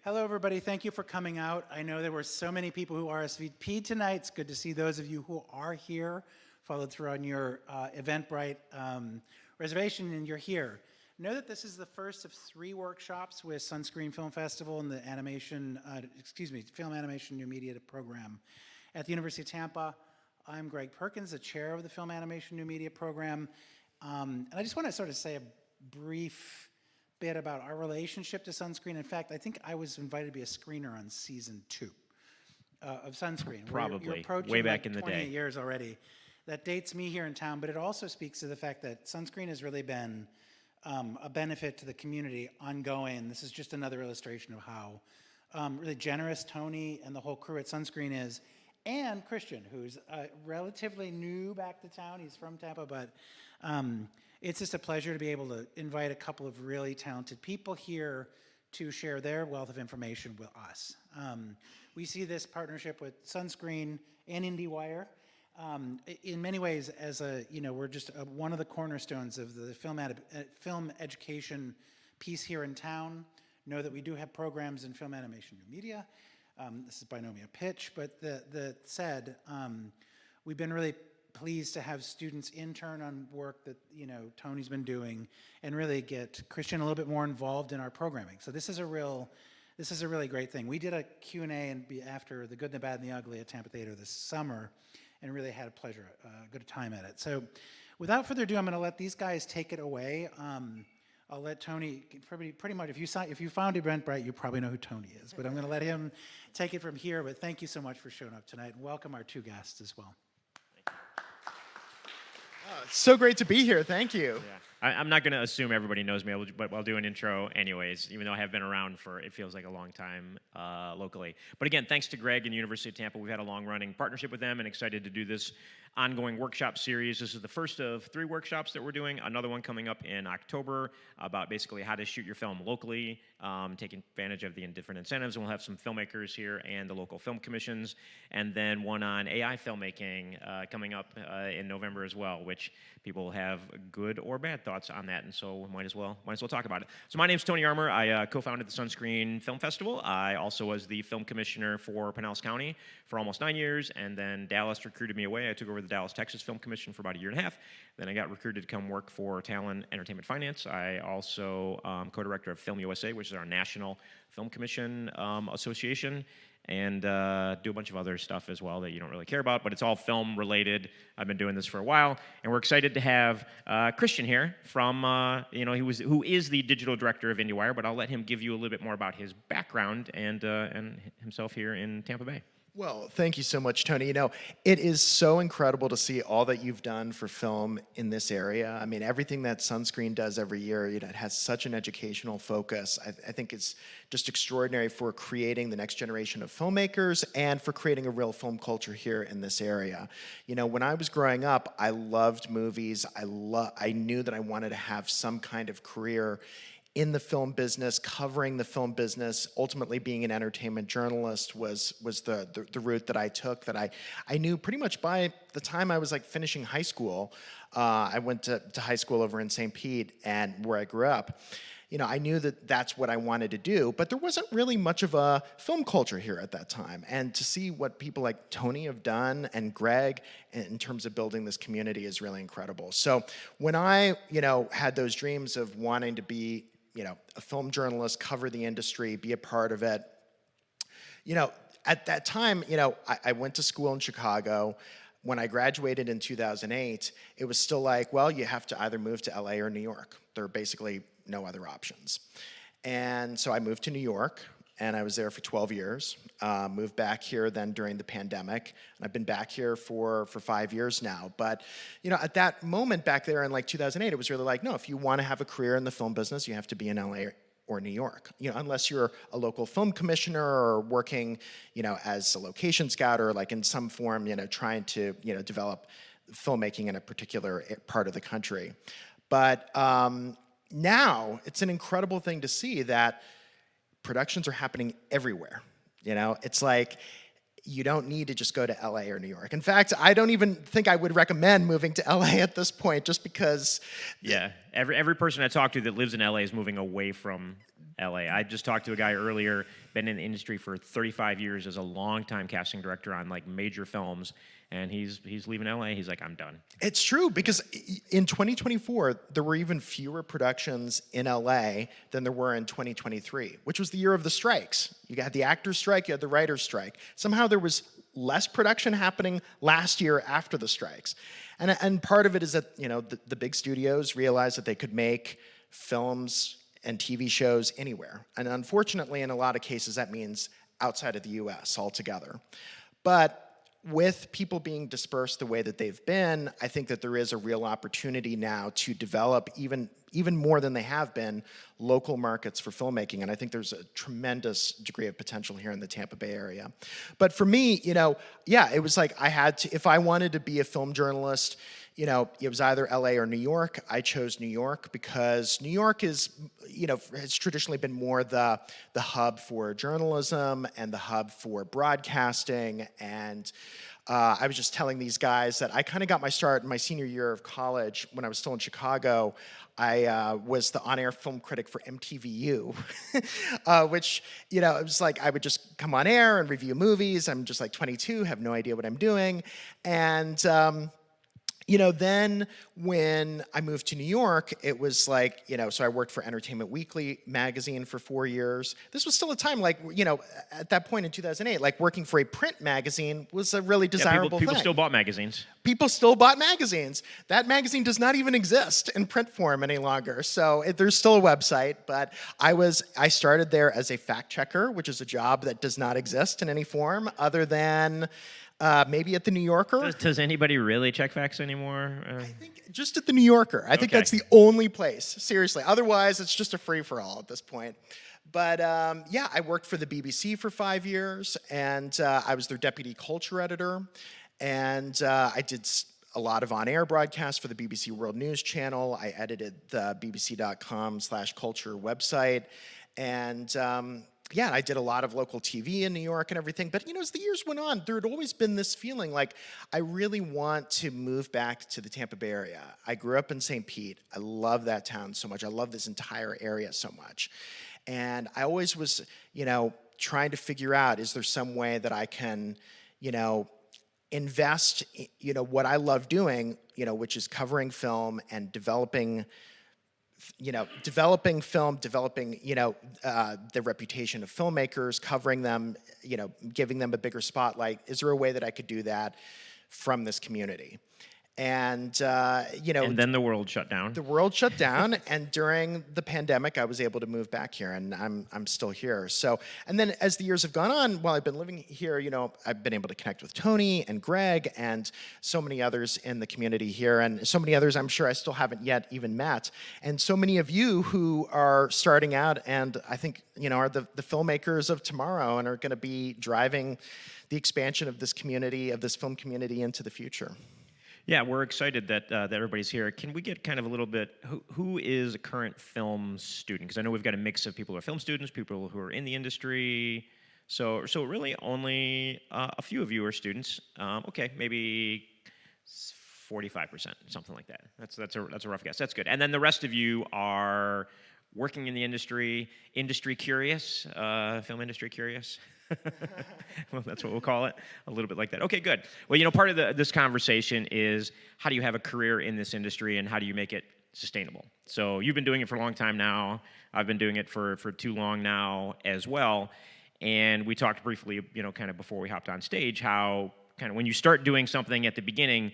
Hello, everybody. Thank you for coming out. I know there were so many people who RSVP'd tonight. It's good to see those of you who are here, followed through on your Eventbrite reservation, and you're here. Know that this is the first of 3 workshops with Sunscreen Film Festival and the Film Animation New Media program at the University of Tampa. I'm Greg Perkins, the chair of the Film Animation New Media program. And I just want to sort of say a brief bit about our relationship to Sunscreen. In fact, I think I was invited to be a screener on season 2 of Sunscreen. Probably, you're approaching way back in the 28 day. years already. That dates me here in town, but it also speaks to the fact that Sunscreen has really been a benefit to the community ongoing. This is just another illustration of how really generous Tony and the whole crew at Sunscreen is, and Christian, who's relatively new back to town. He's from Tampa, but it's just a pleasure to be able to invite a couple of really talented people here to share their wealth of information with us. We see this partnership with Sunscreen and IndieWire in many ways as we're just one of the cornerstones of the film education piece here in town. Know that we do have programs in film animation new media. This is by no means a pitch, but that said, we've been really pleased to have students intern on work that Tony's been doing, and really get Christian a little bit more involved in our programming. So this is a really great thing. We did a Q&A after The Good, the Bad, and the Ugly at Tampa Theater this summer, and really had a good time at it. So without further ado, I'm going to let these guys take it away. I'll let Tony, pretty much, if you found Eventbrite, you probably know who Tony is, but I'm going to let him take it from here. But thank you so much for showing up tonight, and welcome our 2 guests as well. So great to be here. Thank you. Yeah. I'm not going to assume everybody knows me, but I'll do an intro anyways, even though I have been around for, it feels like a long time locally. But again, thanks to Greg and University of Tampa. We've had a long-running partnership with them and excited to do this ongoing workshop series. This is the first of 3 workshops that we're doing. Another one coming up in October about basically how to shoot your film locally, taking advantage of the different incentives. And we'll have some filmmakers here and the local film commissions. And then one on AI filmmaking coming up in November as well, which people have good or bad thoughts on that, and so we might as well talk about it. So my name's Tony Armour. I co-founded the Sunscreen Film Festival. I also was the film commissioner for Pinellas County for almost 9 years, and then Dallas recruited me away. I took over the Dallas, Texas Film Commission for about 1.5 years. Then I got recruited to come work for Talon Entertainment Finance. I also co-director of Film USA, which is our national film commission association, and do a bunch of other stuff as well that you don't really care about, but it's all film related. I've been doing this for a while, and we're excited to have Christian here from, who is the digital director of IndieWire, but I'll let him give you a little bit more about his background and himself here in Tampa Bay. Well, thank you so much, Tony. It is so incredible to see all that you've done for film in this area. I mean, everything that Sunscreen does every year, it has such an educational focus. I think it's just extraordinary for creating the next generation of filmmakers and for creating a real film culture here in this area. When I was growing up, I loved movies. I knew that I wanted to have some kind of career in the film business, covering the film business. Ultimately being an entertainment journalist was the route that I took, that I knew pretty much by the time I was finishing high school. I went to high school over in St. Pete, and where I grew up. I knew that that's what I wanted to do, but there wasn't really much of a film culture here at that time. And to see what people like Tony have done and Greg in terms of building this community is really incredible. So when I, had those dreams of wanting to be a film journalist, cover the industry, be a part of it. At that time, I went to school in Chicago. When I graduated in 2008, it was still you have to either move to LA or New York. There are basically no other options. And so I moved to New York, and I was there for 12 years. Moved back here then during the pandemic, and I've been back here for 5 years now. But at that moment back there in 2008, it was really no, if you want to have a career in the film business, you have to be in LA or New York. Unless you're a local film commissioner or working, as a location scout or in some form, trying to develop filmmaking in a particular part of the country. But now it's an incredible thing to see that productions are happening everywhere. It's you don't need to just go to LA or New York. In fact, I don't even think I would recommend moving to LA at this point, just because. Yeah, every person I talk to that lives in LA is moving away from LA. I just talked to a guy earlier, been in the industry for 35 years as a longtime casting director on like major films, and he's leaving LA. He's like, I'm done. It's true, because in 2024, there were even fewer productions in LA than there were in 2023, which was the year of the strikes. You had the actors' strike, you had the writers' strike. Somehow there was less production happening last year after the strikes. And part of it is that, you know, the big studios realized that they could make films and TV shows anywhere. And unfortunately, in a lot of cases, that means outside of the US altogether. But with people being dispersed the way that they've been, I think that there is a real opportunity now to develop even more than they have been, local markets for filmmaking. And I think there's a tremendous degree of potential here in the Tampa Bay area. But for me, you know, yeah, it was like I had to, if I wanted to be a film journalist, you know, it was either LA or New York. I chose New York because New York is, you know, has traditionally been more the hub for journalism and the hub for broadcasting. And I was just telling these guys that I kind of got my start in my senior year of college when I was still in Chicago. I was the on-air film critic for MTVU, which, you know, it was like I would just come on air and review movies. I'm just like 22, have no idea what I'm doing. And you know, then when I moved to New York, it was like, you know, so I worked for Entertainment Weekly magazine for 4 years. This was still a time like, you know, at that point in 2008, like working for a print magazine was a really desirable people thing. still bought magazines. People still bought magazines. That magazine does not even exist in print form any longer. So there's still a website, but I started there as a fact checker, which is a job that does not exist in any form other than maybe at the New Yorker. Does anybody really check facts anymore? I think just at the New Yorker. I think Okay. that's the only place, seriously. Otherwise, it's just a free-for-all at this point. But yeah, I worked for the BBC for 5 years, and I was their deputy culture editor. And I did a lot of on-air broadcasts for the BBC World News Channel. I edited the bbc.com/culture website. And yeah, I did a lot of local TV in New York and everything. But, you know, as the years went on, there had always been this feeling like I really want to move back to the Tampa Bay area. I grew up in St. Pete. I love that town so much. I love this entire area so much. And I always was, you know, trying to figure out, is there some way that I can, you know, invest, you know, what I love doing, you know, which is covering film and developing film, you know, the reputation of filmmakers, covering them, you know, giving them a bigger spotlight. Is there a way that I could do that from this community? And, you know. And then the world shut down. The world shut down, and during the pandemic, I was able to move back here, and I'm still here. So, and then as the years have gone on, while I've been living here, you know, I've been able to connect with Tony and Greg and so many others in the community here, and so many others I'm sure I still haven't yet even met, and so many of you who are starting out and I think, you know, are the filmmakers of tomorrow and are going to be driving the expansion of this community, of this film community into the future. Yeah, we're excited that everybody's here. Can we get kind of a little bit, who is a current film student? Because I know we've got a mix of people who are film students, people who are in the industry. So really only a few of you are students. Okay, maybe 45%, something like that. That's a rough guess. That's good. And then the rest of you are working in the industry curious, film industry curious. Well, that's what we'll call it, a little bit like that. Okay, good. Well, you know, part of this conversation is how do you have a career in this industry and how do you make it sustainable? So you've been doing it for a long time now. I've been doing it for too long now as well. And we talked briefly, you know, kind of before we hopped on stage, how kind of when you start doing something at the beginning,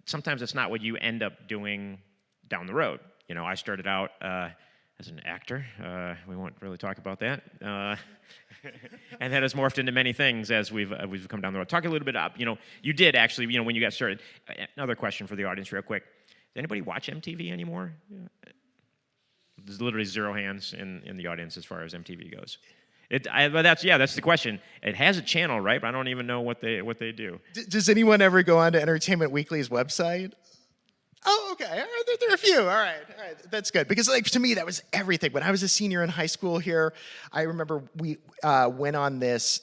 sometimes it's not what you end up doing down the road. You know, I started out as an actor. We won't really talk about that. And that has morphed into many things as we've come down the road. Talk a little bit up. You know, you did actually, you know, when you got started. Another question for the audience real quick. Does anybody watch MTV anymore? There's literally zero hands in the audience as far as MTV goes. But that's the question. It has a channel, right? But I don't even know what they do. Does anyone ever go on to Entertainment Weekly's website? Oh, okay. All right, there are a few. All right. That's good. Because, like, to me, that was everything. When I was a senior in high school here, I remember we went on this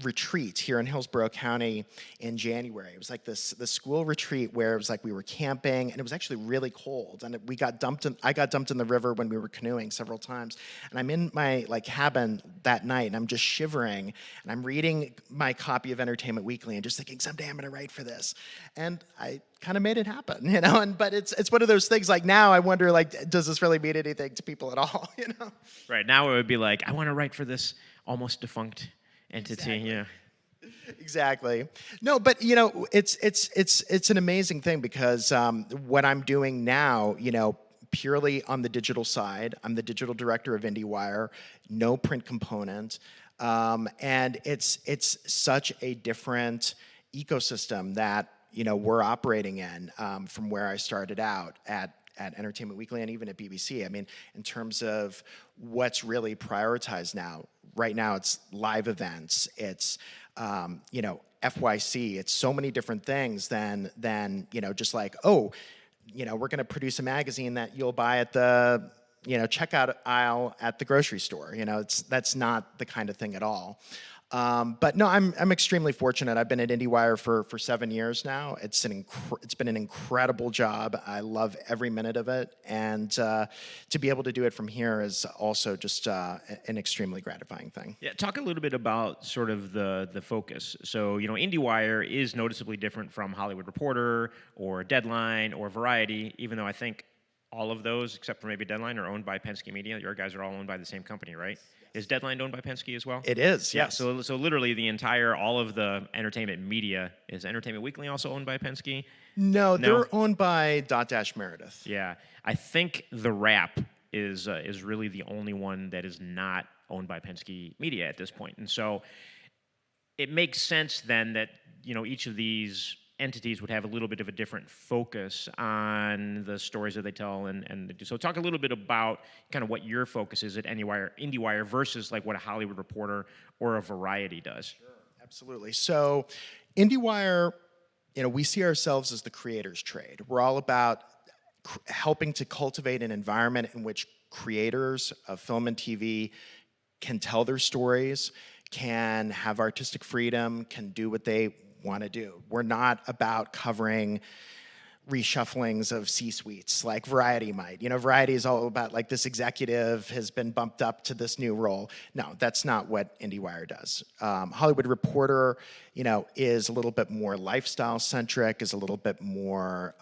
retreat here in Hillsborough County in January. It was like this school retreat where it was like we were camping, and it was actually really cold. And I got dumped in the river when we were canoeing several times. And I'm in my like cabin that night, and I'm just shivering, and I'm reading my copy of Entertainment Weekly and just thinking, someday I'm going to write for this. And I kind of made it happen, you know. But it's one of those things. Like now, I wonder, like, does this really mean anything to people at all? You know. Right now, it would be like, I want to write for this almost defunct entity. Exactly. Yeah. Exactly. No, but you know, it's an amazing thing because what I'm doing now, you know, purely on the digital side, I'm the digital director of IndieWire, no print component, and it's such a different ecosystem that you know we're operating in from where I started out at Entertainment Weekly and even at BBC. I mean, in terms of what's really prioritized now, right now it's live events, it's you know, FYC, it's so many different things than you know, just like, oh, you know, we're going to produce a magazine that you'll buy at the you know checkout aisle at the grocery store. You know, that's not the kind of thing at all. But no, I'm extremely fortunate. I've been at IndieWire for 7 years now. It's been an incredible job. I love every minute of it, and to be able to do it from here is also just an extremely gratifying thing. Yeah, talk a little bit about sort of the focus. So, you know, IndieWire is noticeably different from Hollywood Reporter or Deadline or Variety, even though I think all of those, except for maybe Deadline, are owned by Penske Media. Your guys are all owned by the same company, right? Is Deadline owned by Penske as well? It is, Yeah, yes. so literally all of the entertainment media, is Entertainment Weekly also owned by Penske? No, No. they're owned by Dotdash Meredith. Yeah, I think The Wrap is really the only one that is not owned by Penske Media at this point. And so it makes sense then that, you know, each of these entities would have a little bit of a different focus on the stories that they tell and so talk a little bit about kind of what your focus is at IndieWire versus like what a Hollywood Reporter or a Variety does. Sure, absolutely. So IndieWire, you know, we see ourselves as the creators trade. We're all about helping to cultivate an environment in which creators of film and TV can tell their stories, can have artistic freedom, can do what they want to do. We're not about covering reshufflings of C-suites like Variety might. You know, Variety is all about like this executive has been bumped up to this new role. No, that's not what IndieWire does. Hollywood Reporter, you know, is a little bit more lifestyle centric, is a little bit more,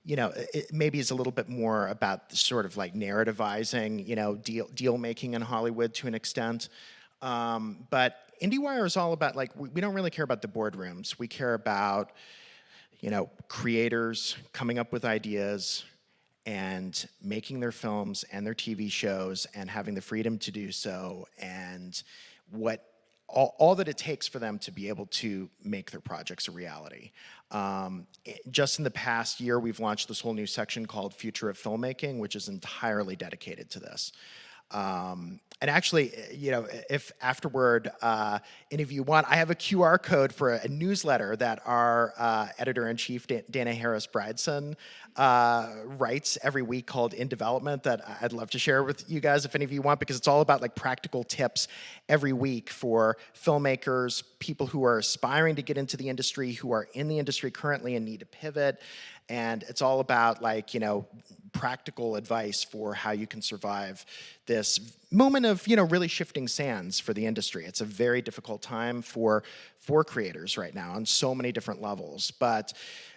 you know, it maybe is a little bit more about sort of like narrativizing, you know, deal making in Hollywood to an extent. But IndieWire is all about, like, we don't really care about the boardrooms. We care about, you know, creators coming up with ideas and making their films and their TV shows and having the freedom to do so, and all that it takes for them to be able to make their projects a reality. Just in the past year, we've launched this whole new section called Future of Filmmaking, which is entirely dedicated to this. And actually, you know, if afterward any of you want, I have a QR code for a newsletter that our editor-in-chief, Dana Harris-Bridson, writes every week called In Development that I'd love to share with you guys if any of you want, because it's all about like practical tips every week for filmmakers, people who are aspiring to get into the industry, who are in the industry currently and need to pivot. And it's all about, like, you know, practical advice for how you can survive this moment of, you know, really shifting sands for the industry. It's a very difficult time for creators right now on so many different levels. But,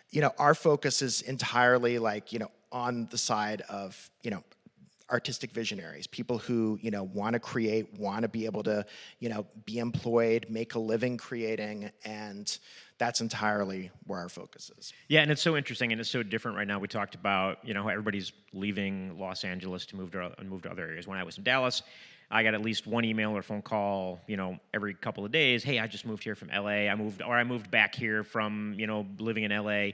you know, our focus is entirely, like, you know, on the side of, you know, artistic visionaries, people who, you know, want to create, want to be able to, you know, be employed, make a living creating, and that's entirely where our focus is. Yeah, and it's so interesting and it's so different right now. We talked about, you know, how everybody's leaving Los Angeles to move to other areas. When I was in Dallas, I got at least one email or phone call, you know, every couple of days. Hey, I just moved here from LA. I moved back here from, you know, living in LA.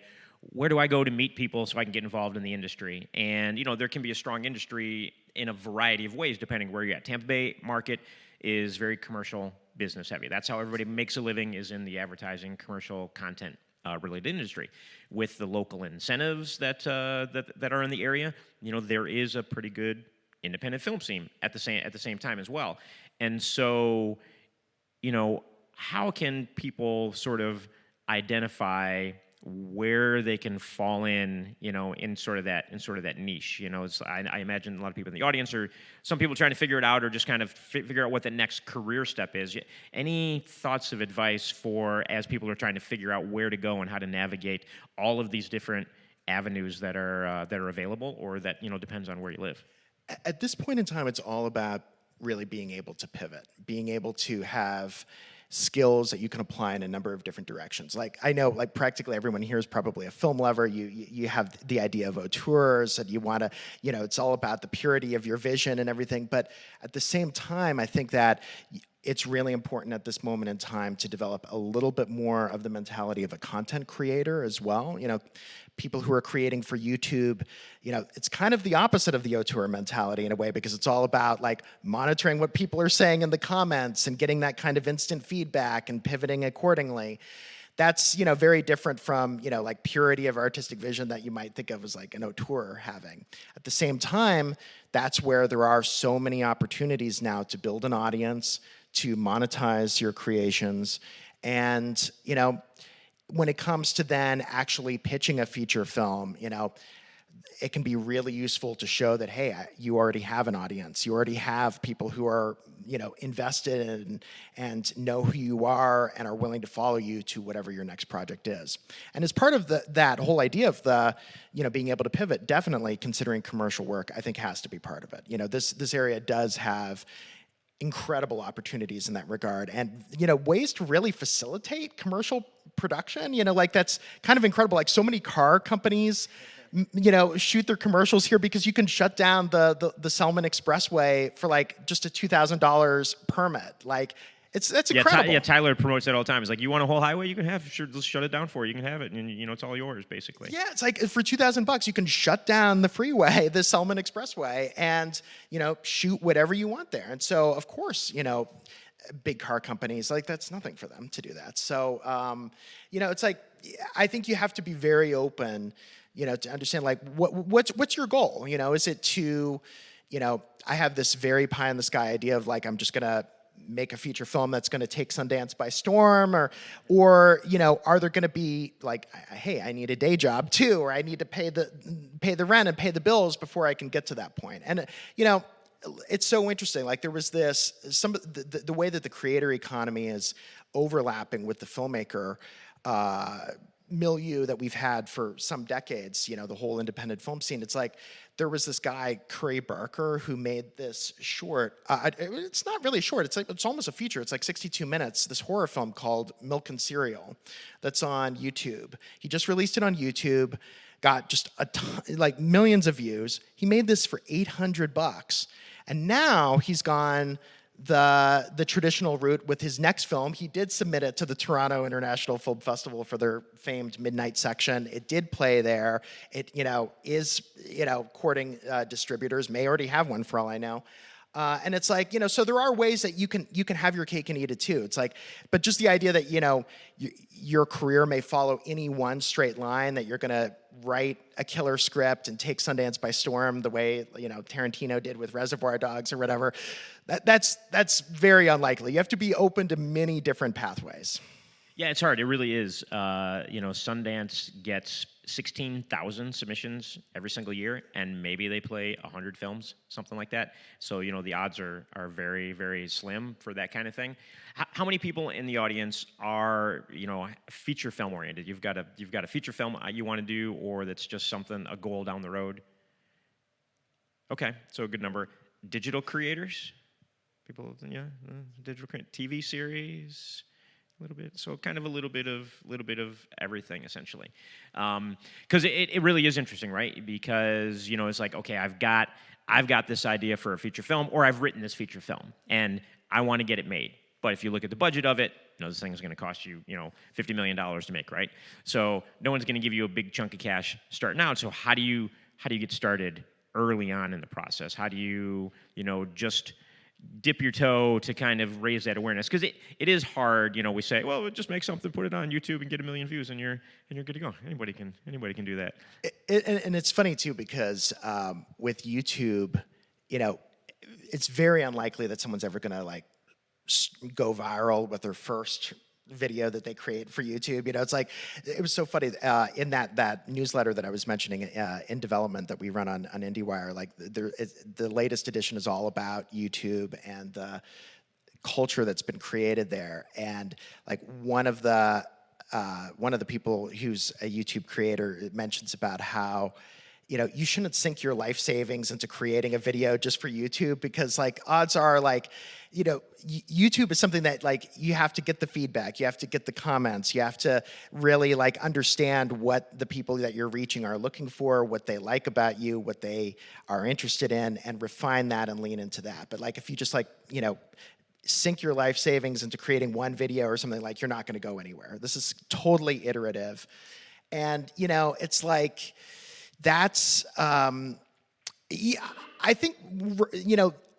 Where do I go to meet people so I can get involved in the industry? And, you know, there can be a strong industry in a variety of ways depending where you're at. Tampa Bay market is very commercial business heavy. That's how everybody makes a living, is in the advertising, commercial content related industry. With the local incentives that are in the area, you know, there is a pretty good independent film scene at the same time as well. And so, how can people sort of identify where they can fall in, in sort of that niche. I imagine a lot of people in the audience, or some people trying to figure it out, or just kind of figure out what the next career step is. Any thoughts of advice for as people are trying to figure out where to go and how to navigate all of these different avenues that are available, or that depends on where you live? At this point in time, it's all about really being able to pivot, being able to have skills that you can apply in a number of different directions. Like, I know, like, practically everyone here is probably a film lover. You have the idea of auteurs, and you want to, it's all about the purity of your vision and everything. But at the same time, I think that it's really important at this moment in time to develop a little bit more of the mentality of a content creator as well. People who are creating for YouTube, it's kind of the opposite of the auteur mentality in a way, because it's all about like monitoring what people are saying in the comments and getting that kind of instant feedback and pivoting accordingly. That's, very different from, like purity of artistic vision that you might think of as like an auteur having. At the same time, that's where there are so many opportunities now to build an audience, to monetize your creations. And, when it comes to then actually pitching a feature film, it can be really useful to show that, hey, you already have an audience. You already have people who are, invested in and know who you are and are willing to follow you to whatever your next project is. And as part of that whole idea of the, being able to pivot, definitely considering commercial work, I think, has to be part of it. This area does have incredible opportunities in that regard, and ways to really facilitate commercial production. Like, that's kind of incredible. Like, so many car companies shoot their commercials here because you can shut down the Selman Expressway for like just a $2,000 permit. Like, that's incredible. Tyler promotes that all the time. It's like, you want a whole highway, you can have. Sure, let's shut it down for you. You can have it, and it's all yours, basically. Yeah, it's like for $2,000, you can shut down the freeway, the Selman Expressway, and shoot whatever you want there. And so, of course, big car companies, like, that's nothing for them to do that. So, it's like, I think you have to be very open, to understand, like, what's your goal? Is it to, I have this very pie in the sky idea of like, I'm just gonna make a feature film that's going to take Sundance by storm, or are there going to be like, hey, I need a day job too, or I need to pay the rent and pay the bills before I can get to that point. And it's so interesting. Like, there was the way that the creator economy is overlapping with the filmmaker milieu that we've had for some decades, the whole independent film scene. It's like, there was this guy, Curry Barker, who made this short. It's not really short. It's almost a feature. It's like 62 minutes, this horror film called Milk and Cereal that's on YouTube. He just released it on YouTube, got just a ton, like millions of views. He made this for $800. And now he's gone the traditional route with his next film. He did submit it to the Toronto International Film Festival for their famed midnight section. It did play there. It is courting distributors. May already have one for all I know. And it's like, so there are ways that you can have your cake and eat it too. It's like, but just the idea that your career may follow any one straight line, that you're gonna write a killer script and take Sundance by storm the way Tarantino did with Reservoir Dogs or whatever. That's very unlikely. You have to be open to many different pathways. Yeah, it's hard. It really is. Sundance gets 16,000 submissions every single year, and maybe they play 100 films, something like that. So, the odds are very, very slim for that kind of thing. How many people in the audience are, feature film oriented? You've got a feature film you want to do, or that's just a goal down the road? Okay, so a good number. Digital creators? People, digital TV series? A little bit, so kind of a little bit of everything, essentially, because it really is interesting, right? Because it's like, okay, I've got this idea for a feature film, or I've written this feature film, and I want to get it made. But if you look at the budget of it, this thing is going to cost you, $50 million to make, right? So no one's going to give you a big chunk of cash starting out. So how do you get started early on in the process? How do you, just dip your toe to kind of raise that awareness? Because it is hard. We say, well, just make something, put it on YouTube, and get 1 million views, and you're good to go. Anybody can do that. And it's funny too, because with YouTube, it's very unlikely that someone's ever going to like go viral with their first video that they create for YouTube. It's like, it was so funny in that newsletter that I was mentioning in development that we run on IndieWire. Like the latest edition is all about YouTube and the culture that's been created there. And like one of the people who's a YouTube creator mentions about how, you shouldn't sink your life savings into creating a video just for YouTube, because like odds are like, YouTube is something that like you have to get the feedback, you have to get the comments, you have to really like understand what the people that you're reaching are looking for, what they like about you, what they are interested in, and refine that and lean into that. But like if you just like, sink your life savings into creating one video or something, like you're not going to go anywhere. This is totally iterative. And, it's like, that's, yeah, I think,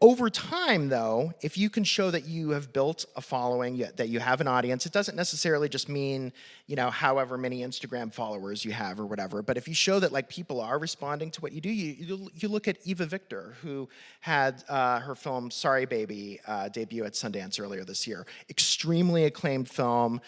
over time, though, if you can show that you have built a following, that you have an audience, it doesn't necessarily just mean, however many Instagram followers you have or whatever. But if you show that like people are responding to what you do, you look at Eva Victor, who had her film Sorry Baby debut at Sundance earlier this year. Extremely acclaimed film.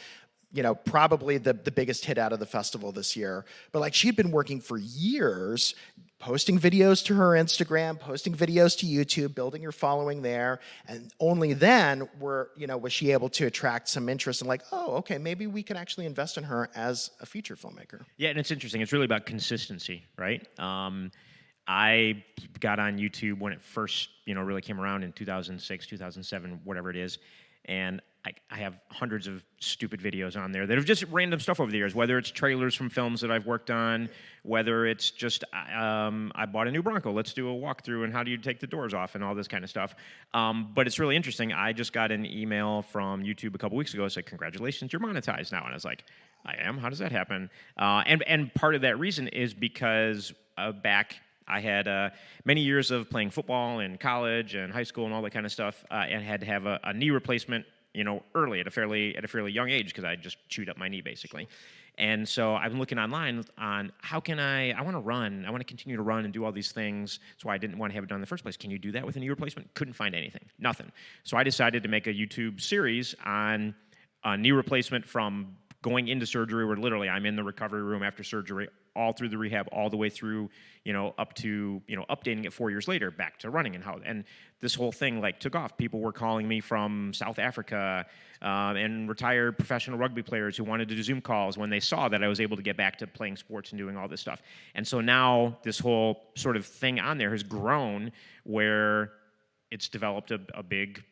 Probably the biggest hit out of the festival this year. But like she'd been working for years, posting videos to her Instagram, posting videos to YouTube, building her following there. And only then was she able to attract some interest and like, oh, okay, maybe we can actually invest in her as a feature filmmaker. Yeah, and it's interesting. It's really about consistency, right? I got on YouTube when it first, really came around in 2006, 2007, whatever it is. And I have hundreds of stupid videos on there that have just random stuff over the years, whether it's trailers from films that I've worked on, whether it's just, I bought a new Bronco, let's do a walkthrough and how do you take the doors off and all this kind of stuff. But it's really interesting. I just got an email from YouTube a couple weeks ago. It said, congratulations, you're monetized now. And I was like, I am? How does that happen? And part of that reason is because back I had many years of playing football in college and high school and all that kind of stuff, and had to have a knee replacement, early at a fairly young age, because I just chewed up my knee basically. And so I've been looking online on how can I want to run, I want to continue to run and do all these things. That's why I didn't want to have it done in the first place. Can you do that with a knee replacement? Couldn't find anything, nothing. So I decided to make a YouTube series on a knee replacement from going into surgery, where literally I'm in the recovery room after surgery, all through the rehab, all the way through, up to, updating it 4 years later, back to running and this whole thing like took off. People were calling me from South Africa and retired professional rugby players who wanted to do Zoom calls when they saw that I was able to get back to playing sports and doing all this stuff. And so now this whole sort of thing on there has grown where it's developed a big,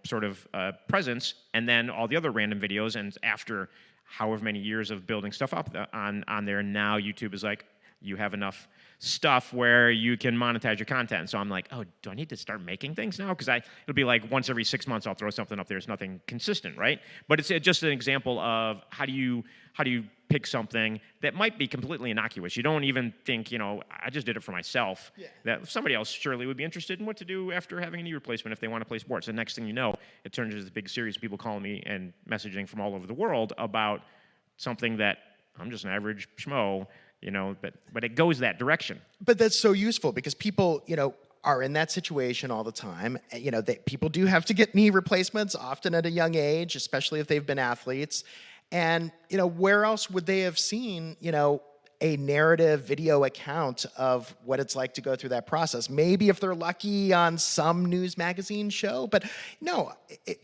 sort of presence, and then all the other random videos. And after however many years of building stuff up on there, now YouTube is like, you have enough stuff where you can monetize your content. So I'm like, oh, do I need to start making things now? Because it'll be like once every 6 months I'll throw something up there. It's nothing consistent, right? But it's just an example of how do you pick something that might be completely innocuous. You don't even think, I just did it for myself. Yeah. That somebody else surely would be interested in what to do after having a knee replacement if they want to play sports. The next thing you know, it turns into this big series of people calling me and messaging from all over the world about something that I'm just an average schmo, but it goes that direction. But that's so useful because people, are in that situation all the time. People do have to get knee replacements often at a young age, especially if they've been athletes. And, where else would they have seen, a narrative video account of what it's like to go through that process? Maybe if they're lucky on some news magazine show, but no,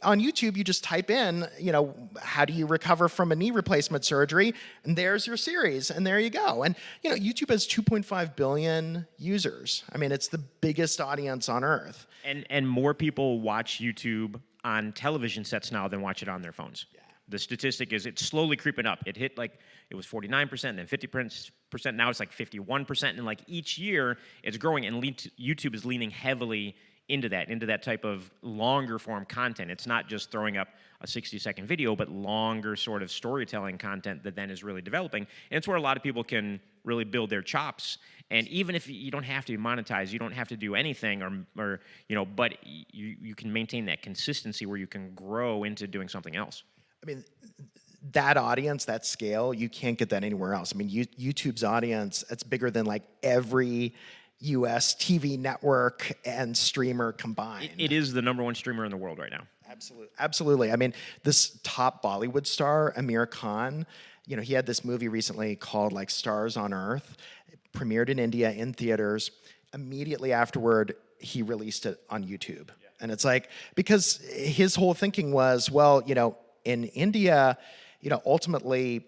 on YouTube, you just type in, how do you recover from a knee replacement surgery? And there's your series, and there you go. And, YouTube has 2.5 billion users. I mean, it's the biggest audience on earth. And more people watch YouTube on television sets now than watch it on their phones. Yeah. The statistic is it's slowly creeping up. It hit it was 49%, then 50%. Now it's like 51%. And like each year it's growing, and YouTube is leaning heavily into that type of longer form content. It's not just throwing up a 60-second video, but longer sort of storytelling content that then is really developing. And it's where a lot of people can really build their chops. And even if you don't have to monetize, you don't have to do anything, or but you can maintain that consistency where you can grow into doing something else. I mean, that audience, that scale, you can't get that anywhere else. I mean, YouTube's audience, it's bigger than like every U.S. TV network and streamer combined. It is the number one streamer in the world right now. Absolutely. Absolutely. I mean, this top Bollywood star, Amir Khan, he had this movie recently called like Stars on Earth. It premiered in India in theaters. Immediately afterward, he released it on YouTube. Yeah. And it's like, because his whole thinking was, well, in India, ultimately,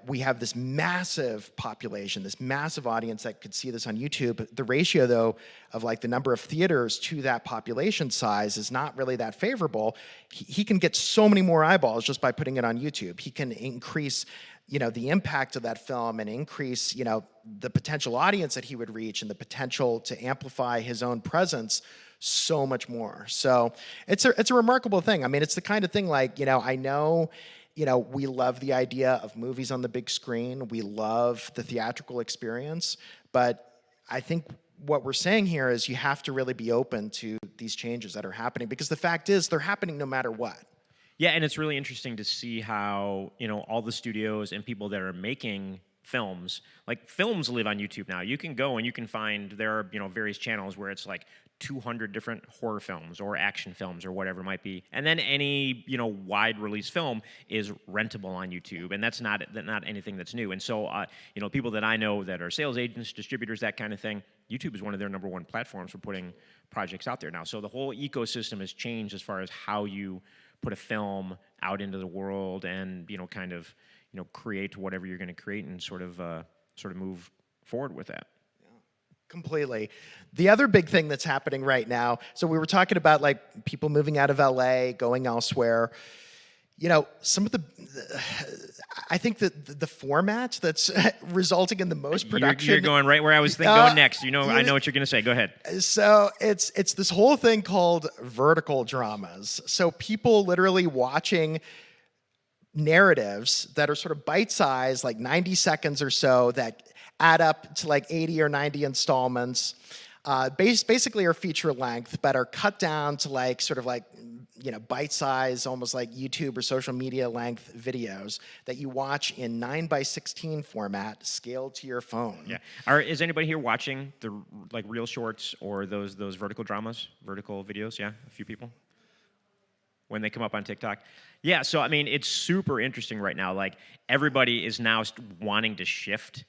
we have this massive population, this massive audience that could see this on YouTube. The ratio, though, of like the number of theaters to that population size is not really that favorable. He can get so many more eyeballs just by putting it on YouTube. He can increase, the impact of that film and increase, the potential audience that he would reach and the potential to amplify his own presence so much more. So it's a remarkable thing. I mean, it's the kind of thing like, I know, we love the idea of movies on the big screen. We love the theatrical experience. But I think what we're saying here is you have to really be open to these changes that are happening, because the fact is they're happening no matter what. Yeah, and it's really interesting to see how, all the studios and people that are making films, like films live on YouTube now. You can go and you can find, there are, various channels where it's like 200 different horror films or action films or whatever it might be. And then any, wide release film is rentable on YouTube. And that's not anything that's new. And so, people that I know that are sales agents, distributors, that kind of thing, YouTube is one of their number one platforms for putting projects out there now. So the whole ecosystem has changed as far as how you put a film out into the world and, kind of, create whatever you're going to create and sort of move forward with that. Completely. The other big thing that's happening right now, so we were talking about like people moving out of LA, going elsewhere. Some of I think that the format that's resulting in the most production. You're going right where I was going next. I know what you're going to say. Go ahead. So it's this whole thing called vertical dramas. So people literally watching narratives that are sort of bite-sized, like 90 seconds or so, that add up to like 80 or 90 installments, basically are feature length, but are cut down to like sort of like, bite-size, almost like YouTube or social media length videos that you watch in 9:16 format, scaled to your phone. Yeah. Is anybody here watching the like reel shorts or those vertical dramas, vertical videos? Yeah, a few people. When they come up on TikTok. Yeah, so I mean, it's super interesting right now. Like everybody is now wanting to shift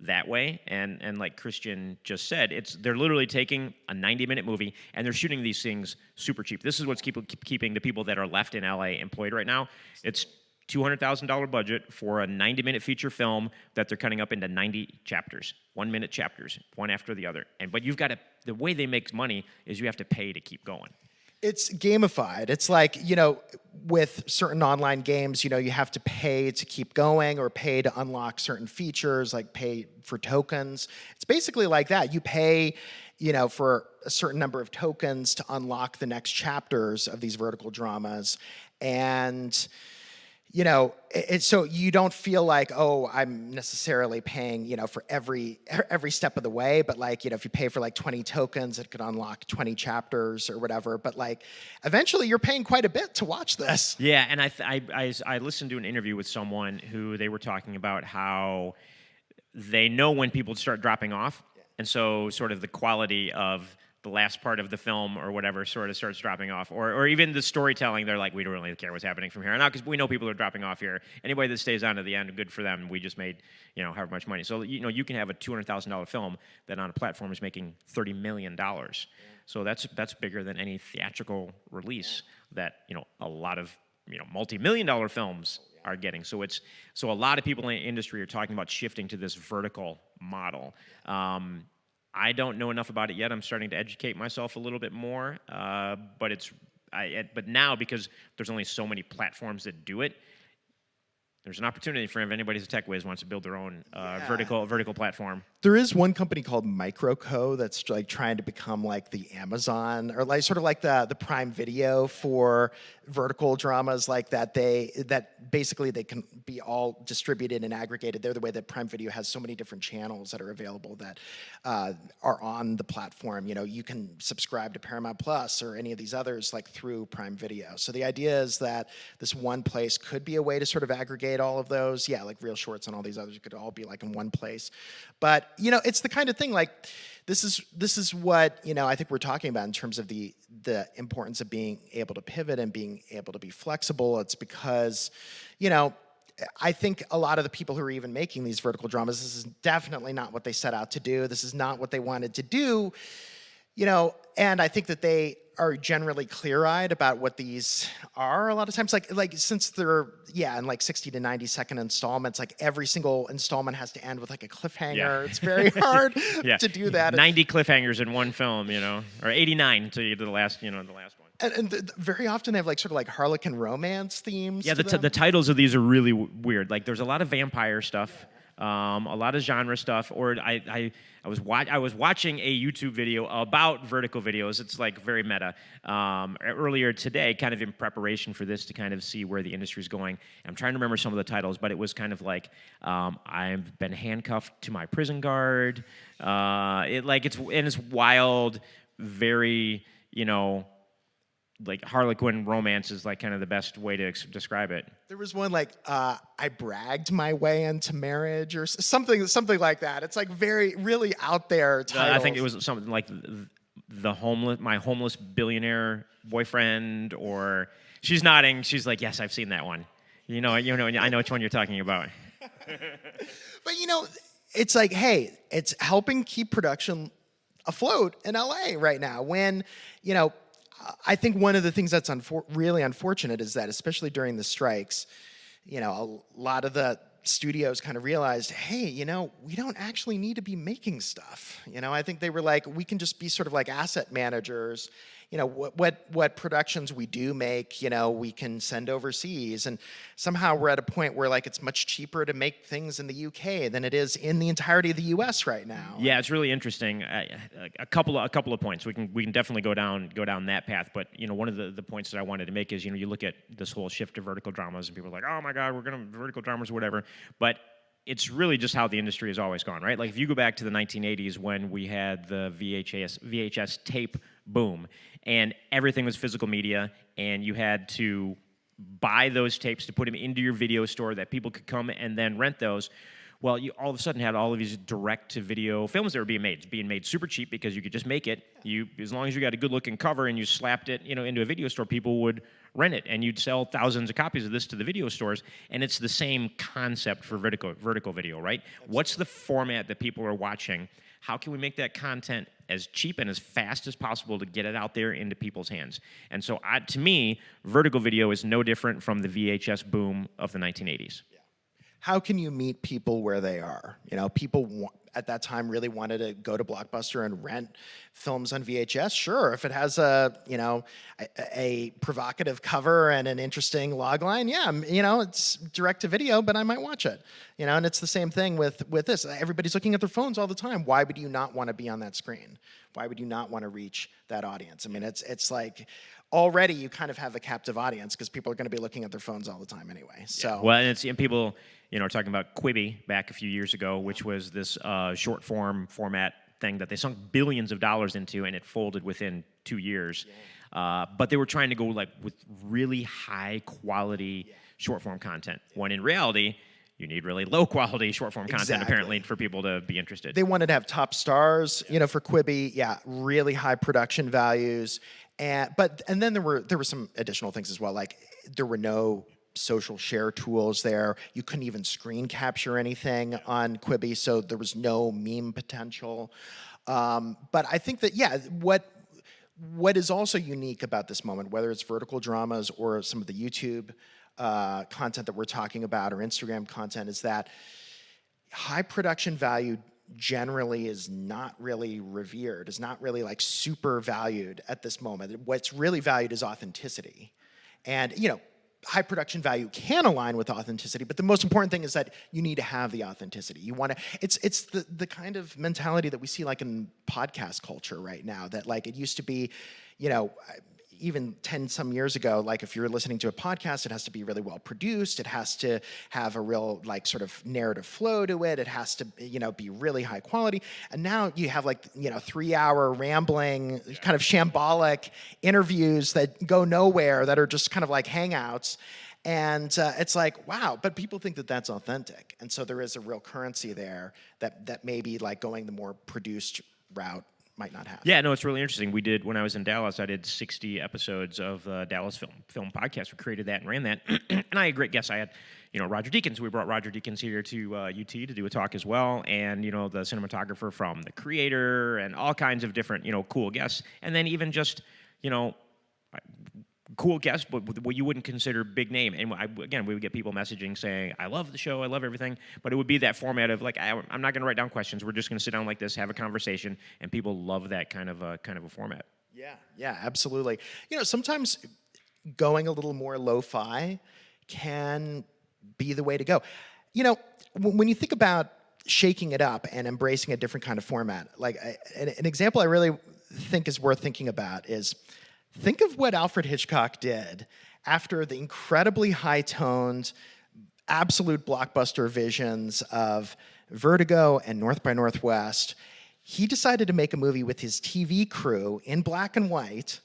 that way, and like Christian just said, they're literally taking a 90-minute movie and they're shooting these things super cheap. This is what's keeping the people that are left in LA employed right now. It's $200,000 budget for a 90-minute feature film that they're cutting up into 90 chapters, 1-minute chapters, one after the other. But you've got to, the way they make money is you have to pay to keep going. It's gamified. It's like, with certain online games, you have to pay to keep going or pay to unlock certain features, like pay for tokens. It's basically like that. You pay, for a certain number of tokens to unlock the next chapters of these vertical dramas. And so you don't feel like, oh, I'm necessarily paying, for every step of the way. But like, if you pay for like 20 tokens, it could unlock 20 chapters or whatever. But like, eventually you're paying quite a bit to watch this. Yeah, and I listened to an interview with someone who they were talking about how they know when people start dropping off. And so sort of the quality of the last part of the film or whatever sort of starts dropping off, or even the storytelling, they're like, we don't really care what's happening from here on out because we know people are dropping off here. Anybody that stays on to the end, good for them. We just made, however much money. So, you can have a $200,000 film that on a platform is making $30 million. So that's bigger than any theatrical release that, a lot of, multi-million-dollar films are getting. So a lot of people in the industry are talking about shifting to this vertical model. I don't know enough about it yet. I'm starting to educate myself a little bit more, but now because there's only so many platforms that do it, there's an opportunity for if anybody who's a tech whiz wants to build their own vertical platform. There is one company called Microco that's like trying to become like the Amazon or like sort of like the Prime Video for vertical dramas like that. That basically they can be all distributed and aggregated. They're the way that Prime Video has so many different channels that are available that are on the platform. You can subscribe to Paramount Plus or any of these others like through Prime Video. So the idea is that this one place could be a way to sort of aggregate consolidate all of those. Yeah, like Real Shorts and all these others could all be like in one place. But, you know, it's the kind of thing like this is what, you know, I think we're talking about in terms of the importance of being able to pivot and being able to be flexible. It's because, you know, I think a lot of the people who are even making these vertical dramas, this is definitely not what they set out to do. This is not what they wanted to do, you know, and I think that they are generally clear-eyed about what these are a lot of times. Like since they're, in like 60 to 90-second installments, like every single installment has to end with like a cliffhanger. Yeah. It's very hard to do that. 90 cliffhangers in one film, you know, or 89 to the last, you know, the last one. And very often they have like sort of like Harlequin romance themes. Yeah, to them. the titles of these are really weird. Like there's a lot of vampire stuff, a lot of genre stuff. Or I was watching a YouTube video about vertical videos. It's like very meta. Earlier today, kind of in preparation for this to kind of see where the industry is going. I'm trying to remember some of the titles, but it was kind of like I've been handcuffed to my prison guard. It's wild, very, you know, like Harlequin romance is like kind of the best way to describe it. There was one like I bragged my way into marriage or something like that. It's like really out there titles. I think it was something like my homeless billionaire boyfriend, or she's nodding. She's like, yes, I've seen that one. You know, I know which one you're talking about. But you know, it's like, hey, it's helping keep production afloat in LA right now. When, you know, I think one of the things that's really unfortunate is that, especially during the strikes, you know, a lot of the studios kind of realized, hey, you know, we don't actually need to be making stuff. You know, I think they were like, we can just be sort of like asset managers. You know, what productions we do make, you know, we can send overseas. And somehow we're at a point where like it's much cheaper to make things in the UK than it is in the entirety of the US right now. Yeah, it's really interesting. A couple of points. We can definitely go down that path. But you know, one of the points that I wanted to make is, you know, you look at this whole shift to vertical dramas, and people are like, oh my God, we're gonna vertical dramas or whatever. But it's really just how the industry has always gone, right? Like if you go back to the 1980s when we had the VHS tape boom, and everything was physical media, and you had to buy those tapes to put them into your video store that people could come and then rent those. Well, you all of a sudden had all of these direct-to-video films that were being made super cheap because you could just make it. As long as you got a good-looking cover and you slapped it, you know, into a video store, people would rent it, and you'd sell thousands of copies of this to the video stores. And it's the same concept for vertical video, right? What's the format that people are watching? How can we make that content as cheap and as fast as possible to get it out there into people's hands? And so, to me, vertical video is no different from the VHS boom of the 1980s. How can you meet people where they are? You know, people at that time really wanted to go to Blockbuster and rent films on VHS. Sure, if it has a provocative cover and an interesting logline, yeah, you know, it's direct to video, but I might watch it. You know, and it's the same thing with this. Everybody's looking at their phones all the time. Why would you not want to be on that screen? Why would you not want to reach that audience? I mean, it's like already you kind of have a captive audience because people are going to be looking at their phones all the time anyway. So yeah. Well, and people, you know, are talking about Quibi back a few years ago, which was this short format thing that they sunk billions of dollars into, and it folded within 2 years. Yeah. But they were trying to go like with really high quality short form content, when in reality, you need really low quality short form content apparently for people to be interested. They wanted to have top stars, you know, for Quibi, really high production values. And then there were some additional things as well, like there were no social share tools there. You couldn't even screen capture anything on Quibi, so there was no meme potential. But I think that, what is also unique about this moment, whether it's vertical dramas or some of the YouTube content that we're talking about or Instagram content, is that high production value generally is not really revered, is not really like super valued at this moment. What's really valued is authenticity. And, you know, high production value can align with authenticity, but the most important thing is that you need to have the authenticity. You want to, it's the kind of mentality that we see like in podcast culture right now, that like it used to be, you know, even 10 some years ago, like if you're listening to a podcast, it has to be really well produced. It has to have a real like sort of narrative flow to it. It has to, you know, be really high quality. And now you have like, you know, 3-hour rambling, kind of shambolic interviews that go nowhere, that are just kind of like hangouts. And it's like, wow, but people think that that's authentic. And so there is a real currency there that maybe like going the more produced route might not have. Yeah, no, it's really interesting. We did, when I was in Dallas, I did 60 episodes of Dallas Film Podcast. We created that and ran that. And I had great guests. I had, Roger Deakins. We brought Roger Deakins here to UT to do a talk as well. And, the cinematographer from The Creator and all kinds of different, cool guests. And then even just, cool guests, but what you wouldn't consider big name. And again, we would get people messaging saying, I love the show, I love everything. But it would be that format of like, I'm not going to write down questions. We're just going to sit down like this, have a conversation. And people love that kind of a format. Yeah, absolutely. Sometimes going a little more lo-fi can be the way to go. When you think about shaking it up and embracing a different kind of format, like an example I really think is worth thinking about is, think of what Alfred Hitchcock did after the incredibly high-toned, absolute blockbuster visions of Vertigo and North by Northwest. He decided to make a movie with his TV crew in black and white,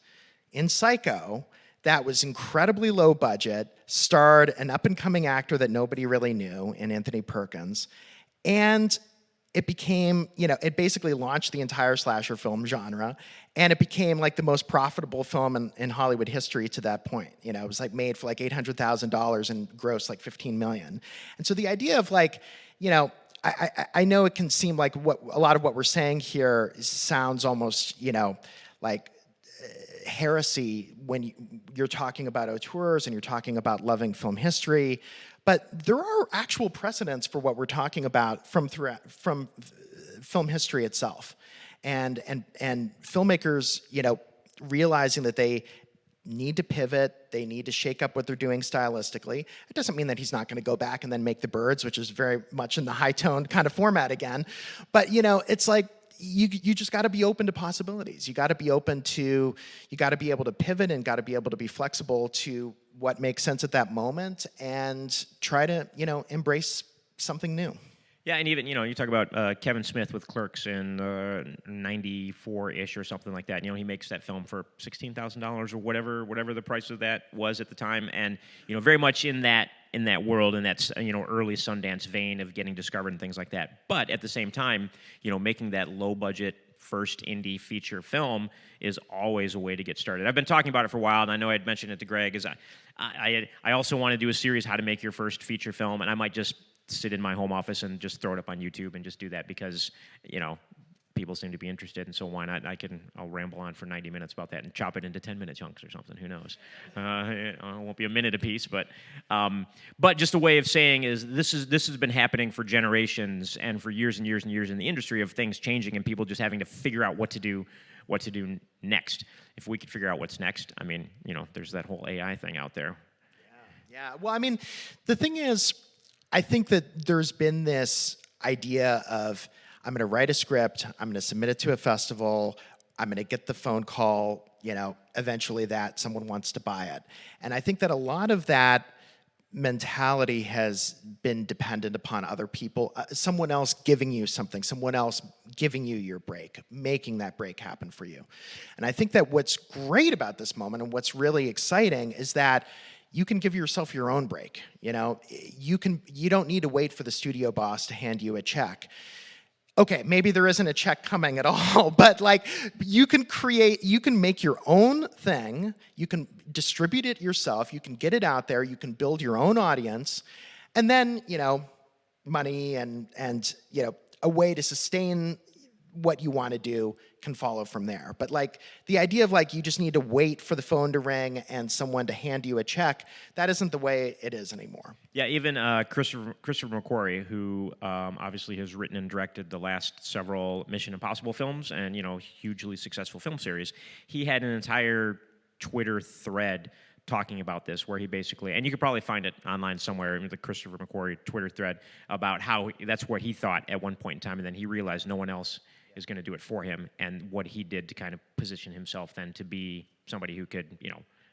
in Psycho, that was incredibly low budget, starred an up-and-coming actor that nobody really knew in Anthony Perkins, and it became, it basically launched the entire slasher film genre, and it became like the most profitable film in Hollywood history to that point. It was like made for like $800,000 and grossed like $15 million. And so the idea of like, I know it can seem like a lot of what we're saying here sounds almost, like heresy when you're talking about auteurs and you're talking about loving film history. But there are actual precedents for what we're talking about from film history itself, and filmmakers, realizing that they need to pivot, they need to shake up what they're doing stylistically. It doesn't mean that he's not going to go back and then make The Birds, which is very much in the high-toned kind of format again. But it's like you just got to be open to possibilities. You got to be able to pivot and got to be able to be flexible to what makes sense at that moment and try to, embrace something new. Yeah, and even, you talk about Kevin Smith with Clerks in 94-ish or something like that. He makes that film for $16,000 or whatever the price of that was at the time. And, very much in that world, in that, early Sundance vein of getting discovered and things like that. But at the same time, making that low-budget first indie feature film is always a way to get started. I've been talking about it for a while, and I know I'd mentioned it to Greg, is I also want to do a series, How to Make Your First Feature Film, and I might just sit in my home office and just throw it up on YouTube and just do that because, people seem to be interested, and so why not? I'll ramble on for 90 minutes about that and chop it into 10-minute chunks or something. Who knows? It won't be a minute apiece, but just a way of saying is this has been happening for generations and for years and years and years in the industry of things changing and people just having to figure out what to do next. If we could figure out what's next, there's that whole AI thing out there. Yeah. Well, the thing is, I think that there's been this idea of, I'm going to write a script, I'm going to submit it to a festival, I'm going to get the phone call, eventually that someone wants to buy it. And I think that a lot of that mentality has been dependent upon other people, someone else giving you something, someone else giving you your break, making that break happen for you. And I think that what's great about this moment and what's really exciting is that you can give yourself your own break. You don't need to wait for the studio boss to hand you a check. Okay, maybe there isn't a check coming at all, but like you can make your own thing, you can distribute it yourself, you can get it out there, you can build your own audience, and then, money and a way to sustain what you want to do can follow from there. But like the idea of like you just need to wait for the phone to ring and someone to hand you a check, that isn't the way it is anymore. Yeah, even Christopher McQuarrie, who obviously has written and directed the last several Mission Impossible films and hugely successful film series, he had an entire Twitter thread talking about this, where he basically, and you could probably find it online somewhere in the Christopher McQuarrie Twitter thread, about how that's what he thought at one point in time, and then he realized no one else is going to do it for him, and what he did to kind of position himself then to be somebody who could,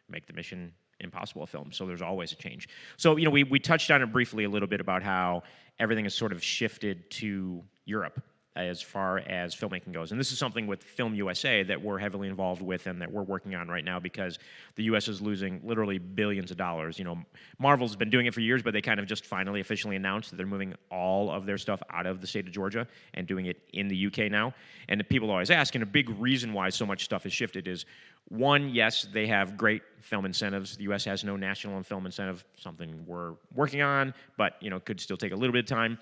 make the Mission Impossible film. So there's always a change. So, we touched on it briefly a little bit about how everything has sort of shifted to Europe. as far as filmmaking goes. And this is something with Film USA that we're heavily involved with and that we're working on right now, because the US is losing literally billions of dollars. You know, Marvel's been doing it for years, but they kind of just finally officially announced that they're moving all of their stuff out of the state of Georgia and doing it in the UK now. And the people always ask, and a big reason why so much stuff has shifted is, one, yes, they have great film incentives. The U.S. has no national film incentive, something we're working on, but could still take a little bit of time.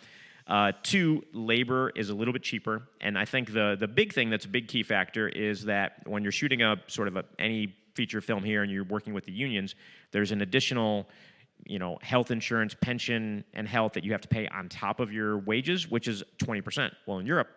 Two, labor is a little bit cheaper, and I think the big thing that's a big key factor is that when you're shooting any feature film here and you're working with the unions, there's an additional health insurance, pension, and health that you have to pay on top of your wages, which is 20%. Well, in Europe,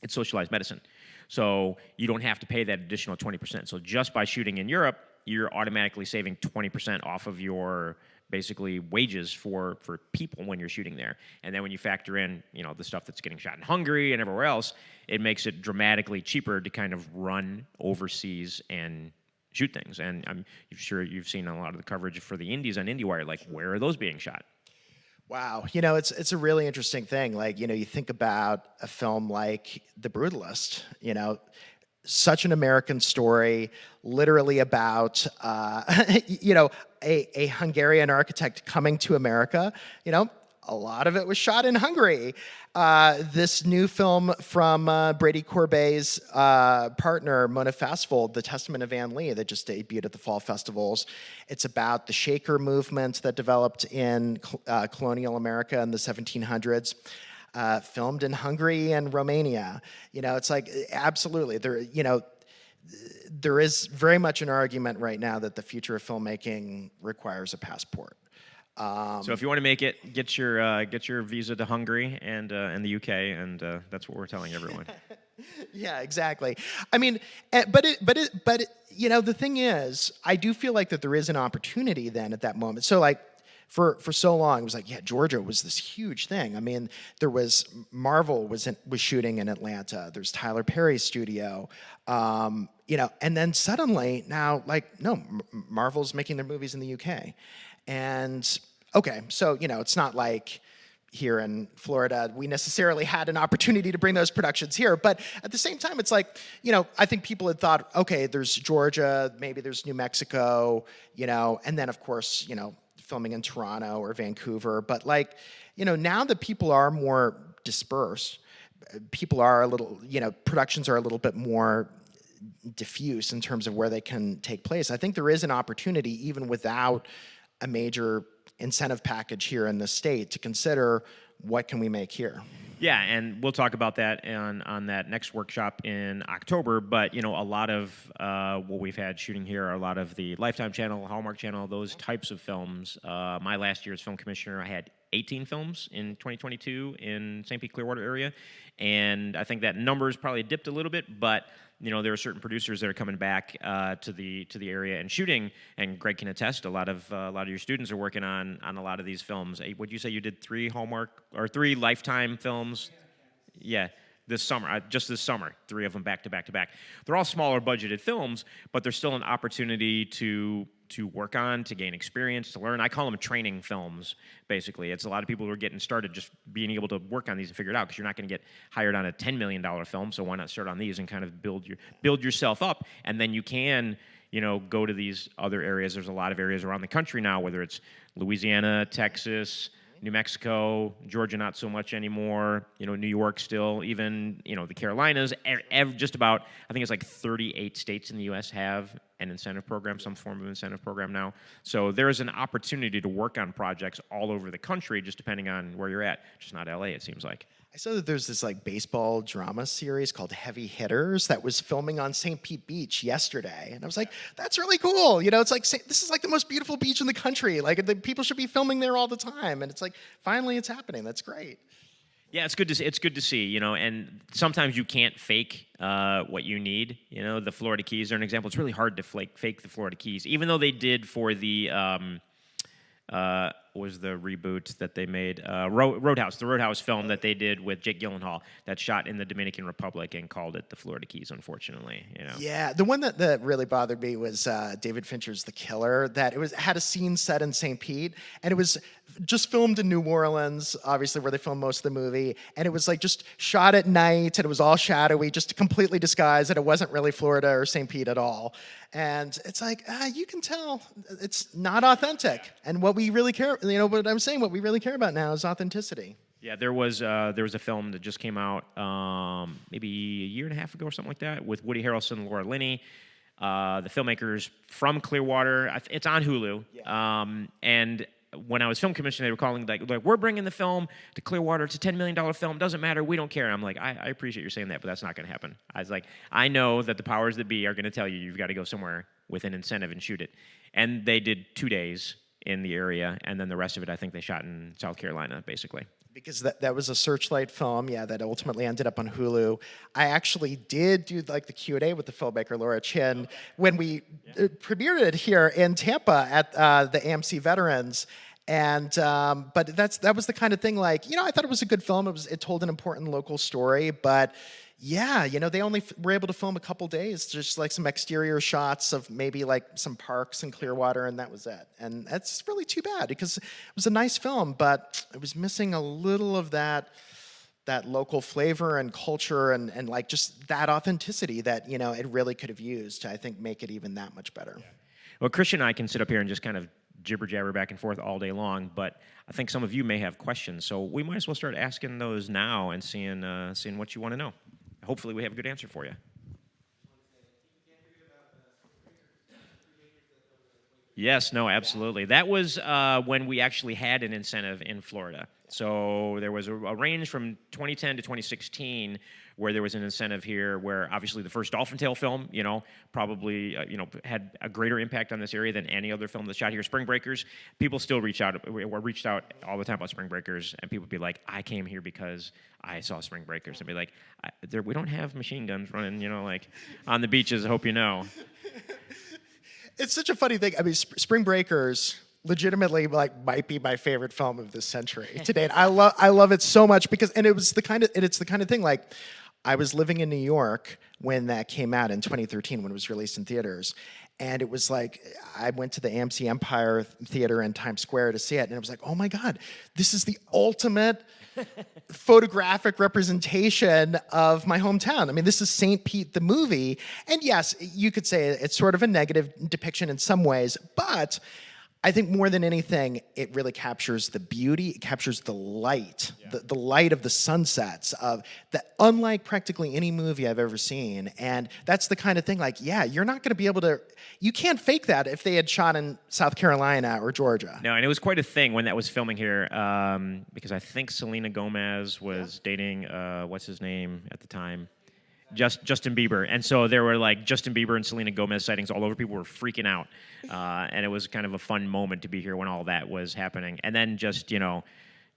it's socialized medicine. So you don't have to pay that additional 20%. So just by shooting in Europe, you're automatically saving 20% off of your basically wages for people when you're shooting there. And then when you factor in, the stuff that's getting shot in Hungary and everywhere else, it makes it dramatically cheaper to kind of run overseas and shoot things. And I'm sure you've seen a lot of the coverage for the indies on IndieWire, like where are those being shot? Wow. It's a really interesting thing. Like, you think about a film like The Brutalist, such an American story, literally about, a Hungarian architect coming to America. A lot of it was shot in Hungary. This new film from Brady Corbet's partner, Mona Fastvold, The Testament of Anne Lee, that just debuted at the fall festivals. It's about the Shaker movement that developed in colonial America in the 1700s. Filmed in Hungary and Romania. It's like, absolutely, there is very much an argument right now that the future of filmmaking requires a passport. So if you want to make it, get your visa to Hungary and the UK, and that's what we're telling everyone. Yeah, exactly. I mean, but the thing is, I do feel like that there is an opportunity then at that moment. So like, for so long, it was like, yeah, Georgia was this huge thing. I mean, there was Marvel was shooting in Atlanta. There's Tyler Perry's studio, and then suddenly now, like, no, Marvel's making their movies in the UK, and okay, so it's not like here in Florida we necessarily had an opportunity to bring those productions here, but at the same time, it's like, I think people had thought, okay, there's Georgia, maybe there's New Mexico, and then of course, filming in Toronto or Vancouver. But like, now that people are more dispersed, people are a little, productions are a little bit more diffuse in terms of where they can take place. I think there is an opportunity, even without a major incentive package here in the state, to consider what can we make here. Yeah, and we'll talk about that on that next workshop in October. But a lot of what we've had shooting here are a lot of the Lifetime Channel, Hallmark Channel, those types of films. My last year as film commissioner, I had 18 films in 2022 in St. Pete Clearwater area, and I think that number's probably dipped a little bit, but there are certain producers that are coming back to the area and shooting, and Greg can attest. A lot of your students are working on a lot of these films. Would you say you did 3 Hallmark or 3 Lifetime films? Yeah, this summer, just this summer, 3 of them back to back to back. They're all smaller budgeted films, but there's still an opportunity to work on, to gain experience, to learn. I call them training films, basically. It's a lot of people who are getting started just being able to work on these and figure it out, because you're not going to get hired on a $10 million film, so why not start on these and kind of build yourself up, and then you can go to these other areas. There's a lot of areas around the country now, whether it's Louisiana, Texas, New Mexico, Georgia not so much anymore, New York still, even, the Carolinas, just about, I think it's like 38 states in the U.S. have an incentive program, some form of incentive program now. So there is an opportunity to work on projects all over the country, just depending on where you're at, just not LA, it seems like. I saw that there's this like baseball drama series called Heavy Hitters that was filming on St. Pete Beach yesterday. And I was like, that's really cool. It's like, this is like the most beautiful beach in the country. Like, the people should be filming there all the time. And it's like, finally it's happening. That's great. Yeah, it's good to see, and sometimes you can't fake what you need. The Florida Keys are an example. It's really hard to fake the Florida Keys, even though they did for the was the reboot that they made, Roadhouse, the Roadhouse film that they did with Jake Gyllenhaal, that shot in the Dominican Republic and called it the Florida Keys, unfortunately. Yeah, the one that really bothered me was David Fincher's The Killer, that had a scene set in St. Pete, and it was just filmed in New Orleans, obviously where they filmed most of the movie, and it was like just shot at night, and it was all shadowy, just completely disguised, and it wasn't really Florida or St. Pete at all. And it's like, you can tell it's not authentic. And what we really care, what I'm saying, what we really care about now is authenticity. Yeah, there was a film that just came out maybe a year and a half ago or something like that with Woody Harrelson and Laura Linney, the filmmakers from Clearwater. It's on Hulu. Yeah. And when I was film commissioner, they were calling like we're bringing the film to Clearwater. It's a $10 million film. Doesn't matter. We don't care. I'm like, I appreciate you saying that, but that's not going to happen. I was like, I know that the powers that be are going to tell you you've got to go somewhere with an incentive and shoot it. And they did 2 days in the area, and then the rest of it, I think they shot in South Carolina, basically. Because that was a Searchlight film, that ultimately ended up on Hulu. I actually did do like the Q&A with the filmmaker Laura Chin when we premiered it here in Tampa at the AMC Veterans. And but that was the kind of thing like, I thought it was a good film. It told an important local story, but they only were able to film a couple days, just like some exterior shots of maybe like some parks in Clearwater, and that was it. And that's really too bad because it was a nice film, but it was missing a little of that local flavor and culture and like just that authenticity that, it really could have used to, I think, make it even that much better. Well, Christian and I can sit up here and just kind of jibber jabber back and forth all day long, but I think some of you may have questions, so we might as well start asking those now and seeing what you want to know. Hopefully we have a good answer for you. Yes, no, absolutely. That was when we actually had an incentive in Florida. So there was a range from 2010 to 2016 where there was an incentive here where obviously the first Dolphin Tale film, probably had a greater impact on this area than any other film that's shot here. Spring Breakers, people still reached out all the time about Spring Breakers, and people would be like, I came here because I saw Spring Breakers. And be like, we don't have machine guns running, like on the beaches, I hope you know. It's such a funny thing. I mean, Spring Breakers legitimately might be my favorite film of this century to date. I love it so much because it's the kind of thing like I was living in New York when that came out in 2013 when it was released in theaters. And it was like, I went to the AMC Empire Theater in Times Square to see it. And it was like, oh my God, this is the ultimate photographic representation of my hometown. I mean, this is St. Pete, the movie. And yes, you could say it's sort of a negative depiction in some ways, but I think more than anything, it really captures the beauty, it captures the light, the light of the sunsets of that, unlike practically any movie I've ever seen. And that's the kind of thing like, you're not going to be able to, you can't fake that if they had shot in South Carolina or Georgia. No, and it was quite a thing when that was filming here because I think Selena Gomez was dating, what's his name at the time? Justin Bieber. And so there were like Justin Bieber and Selena Gomez sightings all over. People were freaking out. And it was kind of a fun moment to be here when all that was happening. And then just,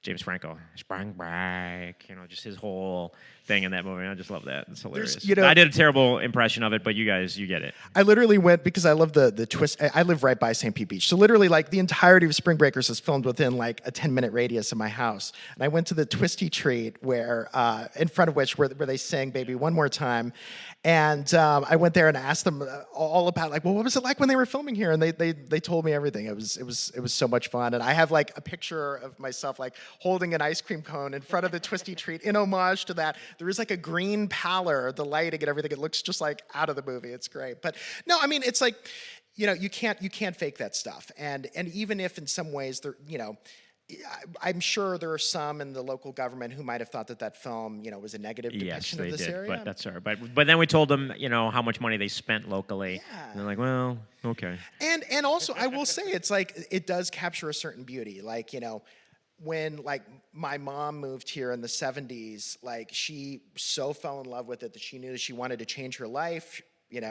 James Franco, sprang back, just his whole thing in that movie. I just love that. It's hilarious. I did a terrible impression of it, but you get it. I literally went because I love the twist. I live right by St. Pete Beach. So literally like the entirety of Spring Breakers is filmed within like a 10-minute radius of my house. And I went to the Twisty Treat where, in front of which where they sang Baby One More Time. And I went there and asked them all about like, well, what was it like when they were filming here? And they told me everything. It was so much fun. And I have like a picture of myself like holding an ice cream cone in front of the Twisty Treat in homage to that. There is like a green pallor, the lighting and everything. It looks just like out of the movie. It's great. But no, I mean, it's like, you can't fake that stuff. And even if in some ways there, I'm sure there are some in the local government who might have thought that film, was a negative depiction of this area. But that's all right. But then we told them, how much money they spent locally. Yeah. And they're like, well, okay. And also, I will say, it's like, it does capture a certain beauty. Like, when like my mom moved here in the 70s, like she so fell in love with it that she knew that she wanted to change her life.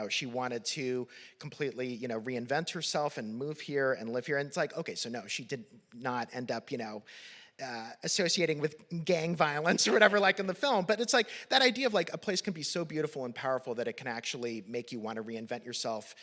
She wanted to completely, reinvent herself and move here and live here. And it's like, okay, so no, she did not end up, associating with gang violence or whatever, like in the film. But it's like that idea of like a place can be so beautiful and powerful that it can actually make you want to reinvent yourself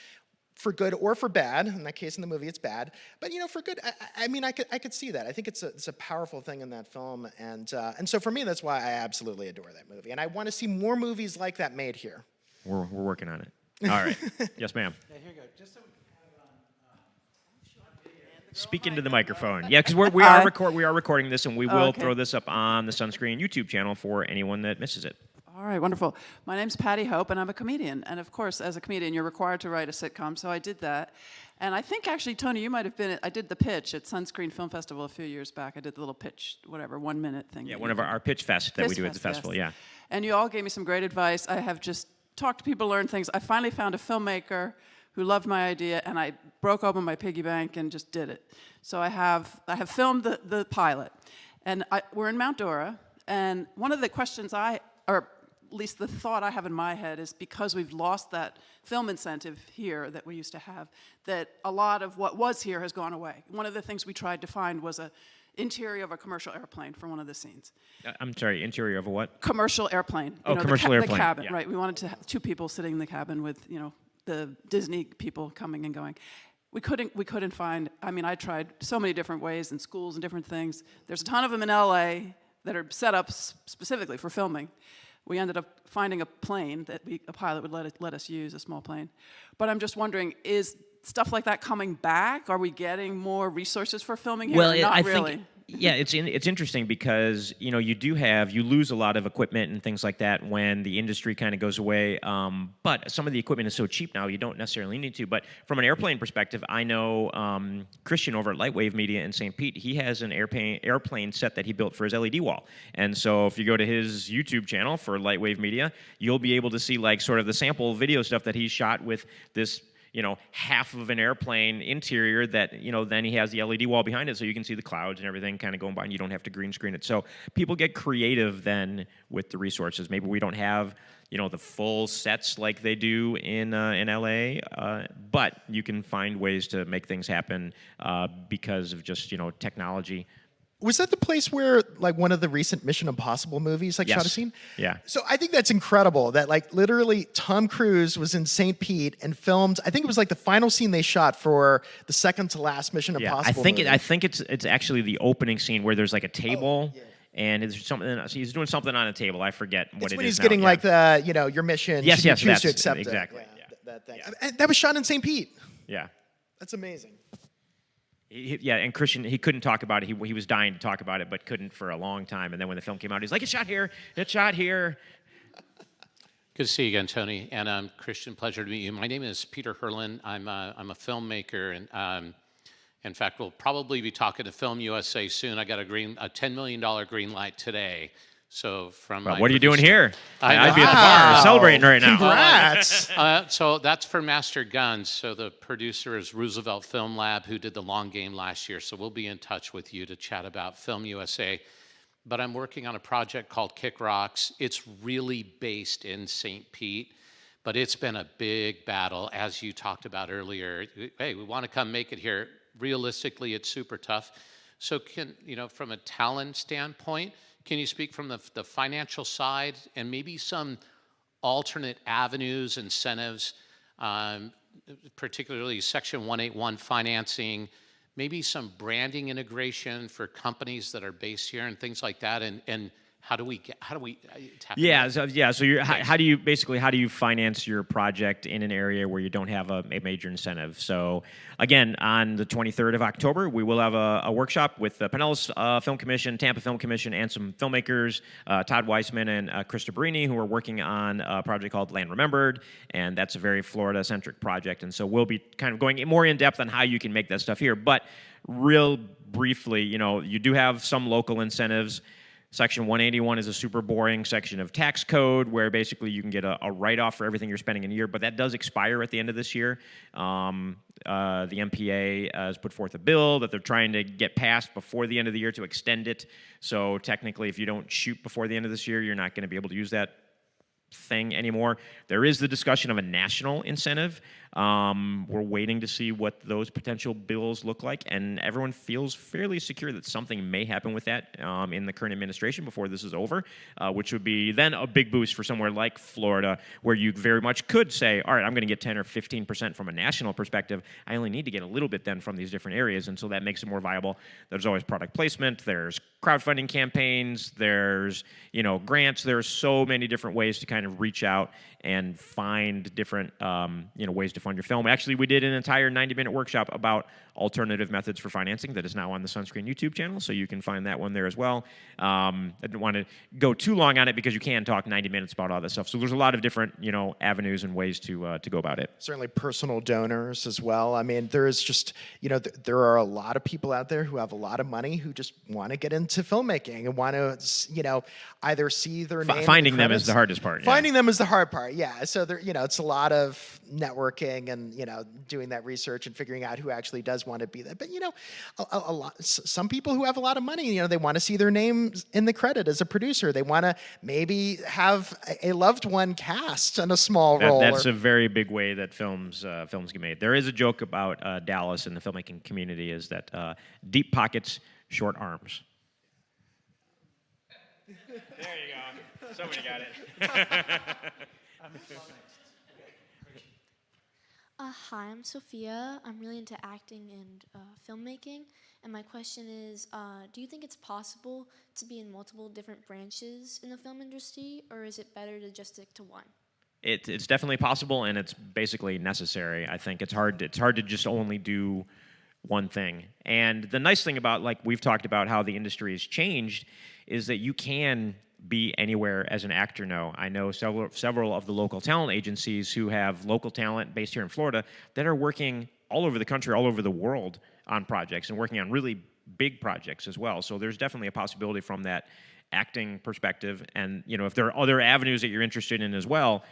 for good or for bad. In that case, in the movie, it's bad. But for good, I mean, I could see that. I think it's a powerful thing in that film, and so for me, that's why I absolutely adore that movie, and I want to see more movies like that made here. We're working on it. All right. Yes, ma'am. Yeah, here you go. Just so we can have it on shot video. Speak into the microphone. Yeah, because we are recording this, and we will throw this up on the Sunscreen YouTube channel for anyone that misses it. All right, wonderful. My name's Patty Hope, and I'm a comedian. And of course, as a comedian, you're required to write a sitcom, so I did that. And I think actually, Tony, you might have been. I did the pitch at Sunscreen Film Festival a few years back. I did the little pitch, whatever, 1 minute thing. Yeah, one of our pitch fest that we do at the festival. Yes. Yeah. And you all gave me some great advice. I have just talked to people, learned things. I finally found a filmmaker who loved my idea, and I broke open my piggy bank and just did it. So I have filmed the pilot, and we're in Mount Dora. And one of the questions or at least the thought I have in my head is, because we've lost that film incentive here that we used to have, that a lot of what was here has gone away. One of the things we tried to find was an interior of a commercial airplane for one of the scenes. I'm sorry, interior of a what? Commercial airplane. Commercial airplane. The cabin, yeah. right. We wanted to have two people sitting in the cabin with, the Disney people coming and going. We couldn't find, I tried so many different ways in schools and different things. There's a ton of them in LA that are set up specifically for filming. We ended up finding a plane that a pilot would let us use, a small plane. But I'm just wondering, is stuff like that coming back? Are we getting more resources for filming here? Well, Not I really. think, yeah, it's interesting because you lose a lot of equipment and things like that when the industry kind of goes away. But some of the equipment is so cheap now, you don't necessarily need to. But from an airplane perspective, I know Christian over at Lightwave Media in St. Pete, he has an airplane set that he built for his LED wall. And so if you go to his YouTube channel for Lightwave Media, you'll be able to see like sort of the sample video stuff that he shot with this half of an airplane interior that, then he has the LED wall behind it so you can see the clouds and everything kind of going by and you don't have to green screen it. So people get creative then with the resources. Maybe we don't have, the full sets like they do in LA, but you can find ways to make things happen because of just, technology. Was that the place where, like, one of the recent Mission Impossible movies, shot a scene? Yeah. So I think that's incredible that, literally Tom Cruise was in St. Pete and filmed, I think it was, the final scene they shot for the second to last Mission Impossible movie. I think it's actually the opening scene where there's, a table, and it's something, he's doing something on a table. I forget what it is when he's now. getting, your mission, yes, should you choose to that's accept exactly. it. Yeah. That thing. And that was shot in St. Pete. Yeah. That's amazing. And Christian, he couldn't talk about it. He was dying to talk about it, but couldn't for a long time. And then when the film came out, he's like, "It's shot here. It's shot here." Good to see you again, Tony. And Christian, pleasure to meet you. My name is Peter Herlin. I'm a filmmaker, and in fact, we'll probably be talking to Film USA soon. I got a $10 million green light today. So what are you doing here? I'd be at the Wow. bar celebrating right now. Congrats. So that's for Master Guns. So the producer is Roosevelt Film Lab, who did The Long Game last year. So we'll be in touch with you to chat about Film USA. But I'm working on a project called Kick Rocks. It's really based in St. Pete, but it's been a big battle, as you talked about earlier. Hey, we want to come make it here. Realistically, it's super tough. So from a talent standpoint, can you speak from the financial side and maybe some alternate avenues, incentives, particularly Section 181 financing, maybe some branding integration for companies that are based here and things like that, and how do we tap into that? So how do you finance your project in an area where you don't have a major incentive? So again, on the 23rd of October, we will have a workshop with the Pinellas Film Commission, Tampa Film Commission, and some filmmakers, Todd Weissman and Krista Brini, who are working on a project called Land Remembered, and that's a very Florida-centric project. And so we'll be kind of going more in depth on how you can make that stuff here. But real briefly, you do have some local incentives. Section 181 is a super boring section of tax code where basically you can get a write-off for everything you're spending in a year, but that does expire at the end of this year. The MPA has put forth a bill that they're trying to get passed before the end of the year to extend it. So technically, if you don't shoot before the end of this year, you're not going to be able to use that thing anymore. There is the discussion of a national incentive. We're waiting to see what those potential bills look like, and everyone feels fairly secure that something may happen with that in the current administration before this is over, which would be then a big boost for somewhere like Florida, where you very much could say, all right, I'm going to get 10 or 15% from a national perspective. I only need to get a little bit then from these different areas, and so that makes it more viable. There's always product placement, there's crowdfunding campaigns, there's grants. There's so many different ways to kind of reach out and find different ways to fund your film. Actually, we did an entire 90-minute workshop about alternative methods for financing that is now on the Sunscreen YouTube channel, so you can find that one there as well. I didn't want to go too long on it because you can talk 90 minutes about all that stuff. So there's a lot of different, avenues and ways to go about it. Certainly personal donors as well. I mean, there is just, there are a lot of people out there who have a lot of money who just want to get into filmmaking and want to, either see their name. Finding them is the hardest part. Finding them is the hard part, yeah. So there, it's a lot of networking and, doing that research and figuring out who actually does want to be there. But, a lot, some people who have a lot of money, they want to see their name in the credit as a producer. They want to maybe have a loved one cast in a small role. That's a very big way that films get made. There is a joke about Dallas in the filmmaking community is that deep pockets, short arms. There you go. Somebody got it. Hi, I'm Sophia. I'm really into acting and filmmaking. And my question is, do you think it's possible to be in multiple different branches in the film industry, or is it better to just stick to one? It's definitely possible, and it's basically necessary. I think it's hard to just only do one thing. And the nice thing about, like we've talked about, how the industry has changed, is that you can be anywhere as an actor now. I know several of the local talent agencies who have local talent based here in Florida that are working all over the country, all over the world on projects and working on really big projects as well. So there's definitely a possibility from that acting perspective. And, if there are other avenues that you're interested in as well,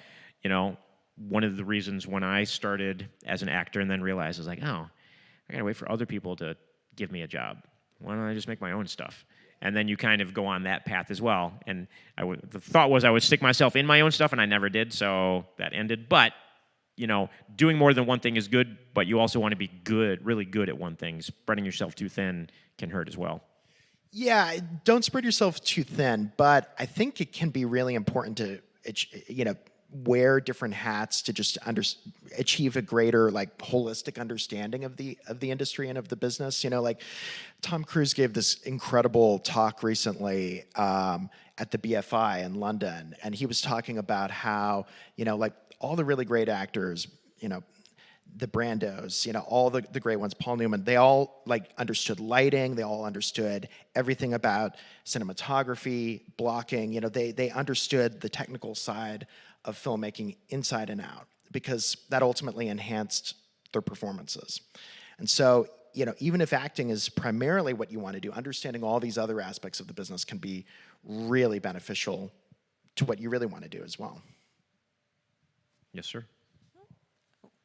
one of the reasons when I started as an actor and then realized I was like, oh, I gotta wait for other people to give me a job. Why don't I just make my own stuff? And then you kind of go on that path as well. And the thought was I would stick myself in my own stuff, and I never did, so that ended. But, doing more than one thing is good, but you also want to be good, really good at one thing. Spreading yourself too thin can hurt as well. Yeah, don't spread yourself too thin, but I think it can be really important to, wear different hats to just achieve a greater holistic understanding of the industry and of the business. Like Tom Cruise gave this incredible talk recently at the BFI in London, and he was talking about how all the really great actors, the Brandos, all the great ones, Paul Newman, they all understood lighting, they all understood everything about cinematography, blocking, they understood the technical side of filmmaking inside and out, because that ultimately enhanced their performances. And so, even if acting is primarily what you want to do, understanding all these other aspects of the business can be really beneficial to what you really want to do as well. Yes, sir.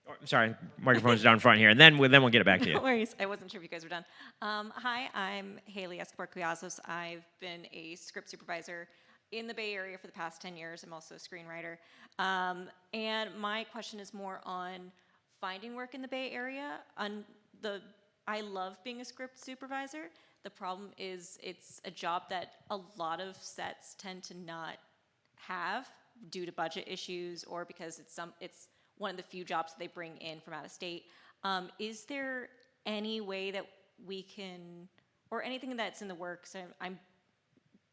Oh, sorry, microphone's down front here, and then we'll get it back to you. No worries. I wasn't sure if you guys were done. Hi, I'm Haley Escobar-Cuyazos. I've been a script supervisor in the Bay Area for the past 10 years. I'm also a screenwriter. And my question is more on finding work in the Bay Area. I love being a script supervisor. The problem is it's a job that a lot of sets tend to not have due to budget issues, or because it's one of the few jobs that they bring in from out of state. Is there any way that we can, or anything that's in the works, I'm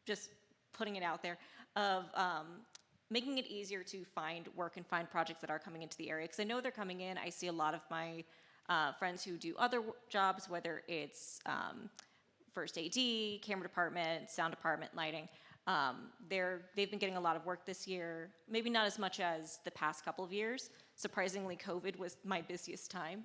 just putting it out there, of making it easier to find work and find projects that are coming into the area? Because I know they're coming in. I see a lot of my friends who do other jobs, whether it's first AD, camera department, sound department, lighting. They've been getting a lot of work this year, maybe not as much as the past couple of years. Surprisingly, COVID was my busiest time.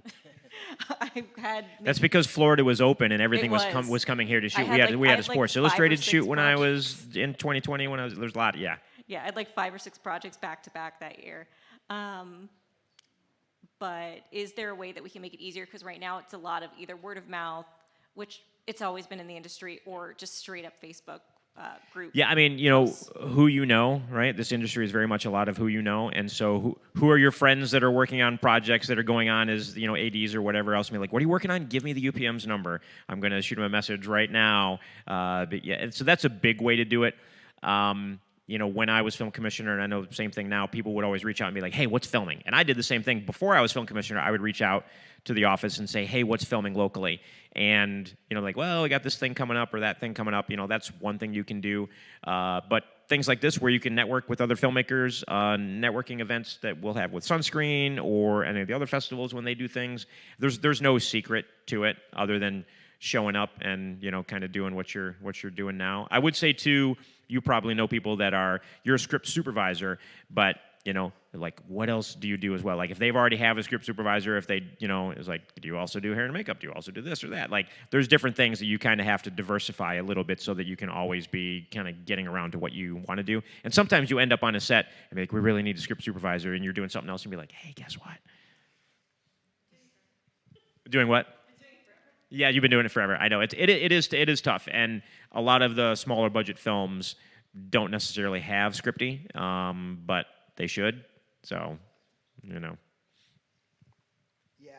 I've had. That's because Florida was open and everything was coming here to shoot. We had a Sports Illustrated shoot when I was in 2020. There's a lot, yeah. Yeah, I had 5 or 6 projects back to back that year. But is there a way that we can make it easier? Because right now it's a lot of either word of mouth, which it's always been in the industry, or just straight up Facebook group. Yeah, I mean, who you know, right? This industry is very much a lot of who you know, and so who are your friends that are working on projects that are going on as ADs or whatever else? I mean, what are you working on? Give me the UPM's number. I'm going to shoot them a message right now. But yeah, so that's a big way to do it. When I was film commissioner, and I know the same thing now, people would always reach out and be like, hey, what's filming? And I did the same thing before I was film commissioner. I would reach out to the office and say, hey, what's filming locally? And, well, we got this thing coming up or that thing coming up. That's one thing you can do. But things like this where you can network with other filmmakers, networking events that we'll have with Sunscreen or any of the other festivals when they do things. There's no secret to it other than showing up and, you know, kind of doing what you're doing now. I would say too, you probably know people that you're a script supervisor, but you know, like, what else do you do as well? Like, if they've already have a script supervisor, if they, you know, it's like, do you also do hair and makeup? Do you also do this or that? Like, there's different things that you kind of have to diversify a little bit so that you can always be kind of getting around to what you want to do. And sometimes you end up on a set and be like, we really need a script supervisor, and you're doing something else and be like, hey, guess what? Doing what? Yeah, you've been doing it forever. I know it is tough, and a lot of the smaller budget films don't necessarily have scripty, but they should. So, you know. Yeah,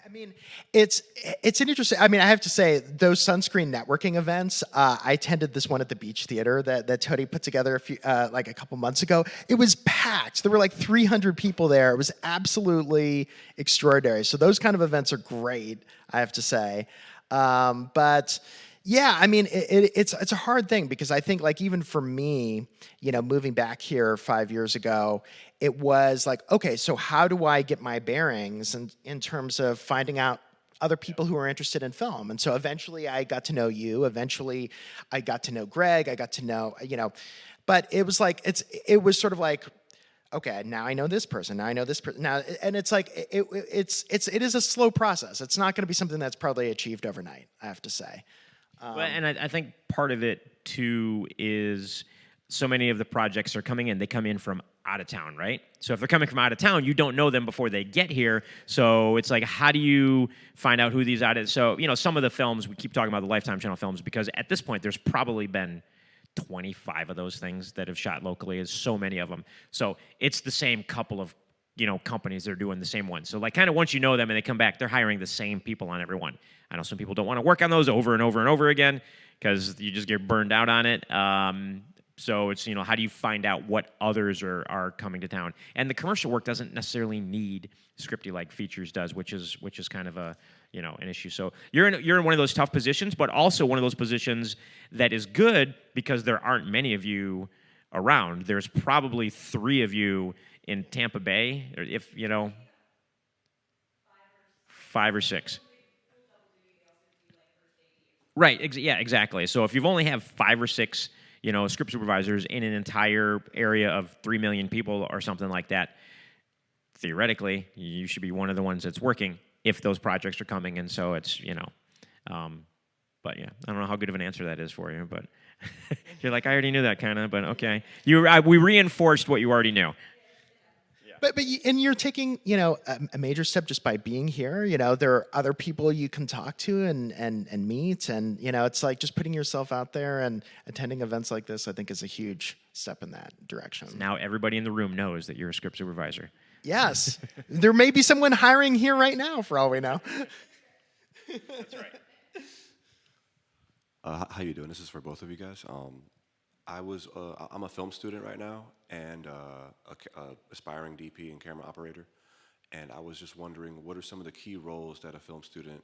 I mean, it's an interesting. I mean, I have to say those Sunscreen networking events. I attended this one at the Beach Theater that Tony put together a couple months ago. It was packed. There were like 300 people there. It was absolutely extraordinary. So those kind of events are great, I have to say. But yeah, I mean, it's a hard thing because I think, like, even for me, you know, moving back here 5 years ago, it was like, okay, so how do I get my bearings in terms of finding out other people who are interested in film? And so eventually I got to know you. Eventually I got to know Greg. I got to know, you know, but it was like, it was sort of like, okay, now I know this person. Now I know this person. Now, and it's like it is a slow process. It's not going to be something that's probably achieved overnight, I have to say. Well, and I think part of it too is so many of the projects are coming in. They come in from out of town, right? So if they're coming from out of town, you don't know them before they get here. So it's like, how do you find out who these So, you know, some of the films, we keep talking about the Lifetime Channel films because at this point, there's probably been 25 of those things that have shot locally. Is so many of them. So it's the same couple of, you know, companies that are doing the same one. So like kind of once you know them and they come back, they're hiring the same people on every one. I know some people don't want to work on those over and over and over again because you just get burned out on it. So it's, you know, how do you find out what others are coming to town? And the commercial work doesn't necessarily need scripty like features does, which is kind of a, you know, an issue. So you're in one of those tough positions, but also one of those positions that is good because there aren't many of you around. There's probably 3 of you in Tampa Bay, or if, you know, 5 or 6. Right, yeah, exactly. So if you've only have 5 or 6, you know, script supervisors in an entire area of 3 million people or something like that, theoretically, you should be one of the ones that's working if those projects are coming. And so it's, you know, but yeah, I don't know how good of an answer that is for you, but you're like, I already knew that kind of, but okay. We reinforced what you already knew. But and you're taking, you know, a major step just by being here. You know, there are other people you can talk to and meet, and you know, it's like just putting yourself out there and attending events like this. I think is a huge step in that direction. Now everybody in the room knows that you're a script supervisor. Yes, there may be someone hiring here right now, for all we know. That's right. How you doing? This is for both of you guys. I'm a film student right now and a aspiring DP and camera operator. And I was just wondering, what are some of the key roles that a film student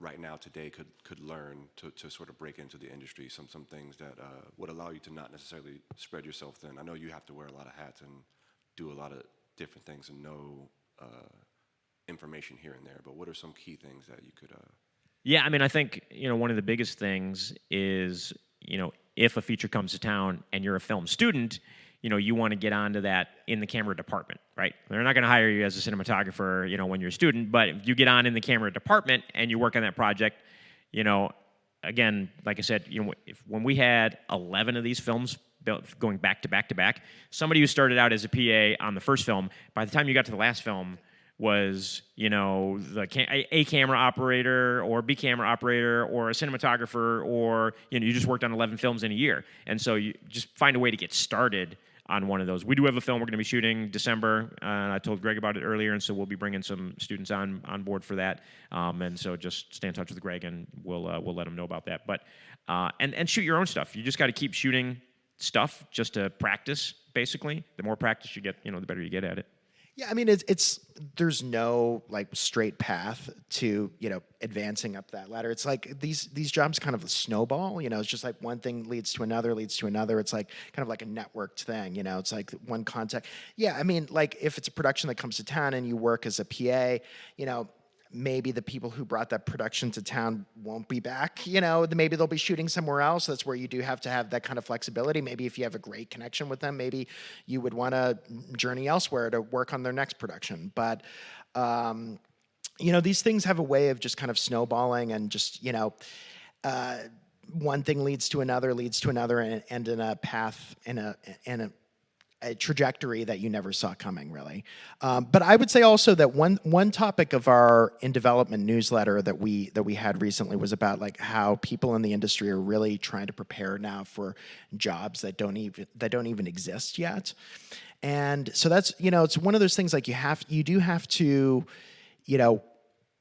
right now today could learn to sort of break into the industry? Some things that would allow you to not necessarily spread yourself thin. I know you have to wear a lot of hats and do a lot of different things and know information here and there, but what are some key things that you could... Yeah, I mean, I think, you know, one of the biggest things is, you know, if a feature comes to town and you're a film student, you know, you want to get onto that in the camera department, right? They're not going to hire you as a cinematographer, you know, when you're a student, but if you get on in the camera department and you work on that project, you know, again, like I said, you know, when we had 11 of these films built, going back to back to back, somebody who started out as a PA on the first film, by the time you got to the last film, was, you know, a camera operator or B camera operator or a cinematographer, or, you know, you just worked on 11 films in a year. And so you just find a way to get started on one of those. We do have a film we're going to be shooting December. I told Greg about it earlier, and so we'll be bringing some students on board for that. And so just stay in touch with Greg, and we'll let him know about that. But and shoot your own stuff. You just got to keep shooting stuff just to practice. Basically, the more practice you get, you know, the better you get at it. Yeah, I mean, it's there's no like straight path to, advancing up that ladder. It's like these jobs kind of snowball, it's just like one thing leads to another, leads to another. It's like kind of like a networked thing, it's like one contact. Yeah, I mean, like if it's a production that comes to town and you work as a PA, maybe the people who brought that production to town won't be back, maybe they'll be shooting somewhere else. That's where you do have to have that kind of flexibility. Maybe if you have a great connection with them, maybe you would want to journey elsewhere to work on their next production. But, these things have a way of just kind of snowballing and just, one thing leads to another, and in a path, in a trajectory that you never saw coming, really. But I would say also that one topic of our In Development newsletter that we had recently was about like how people in the industry are really trying to prepare now for jobs that don't even exist yet. And so that's, it's one of those things like you do have to,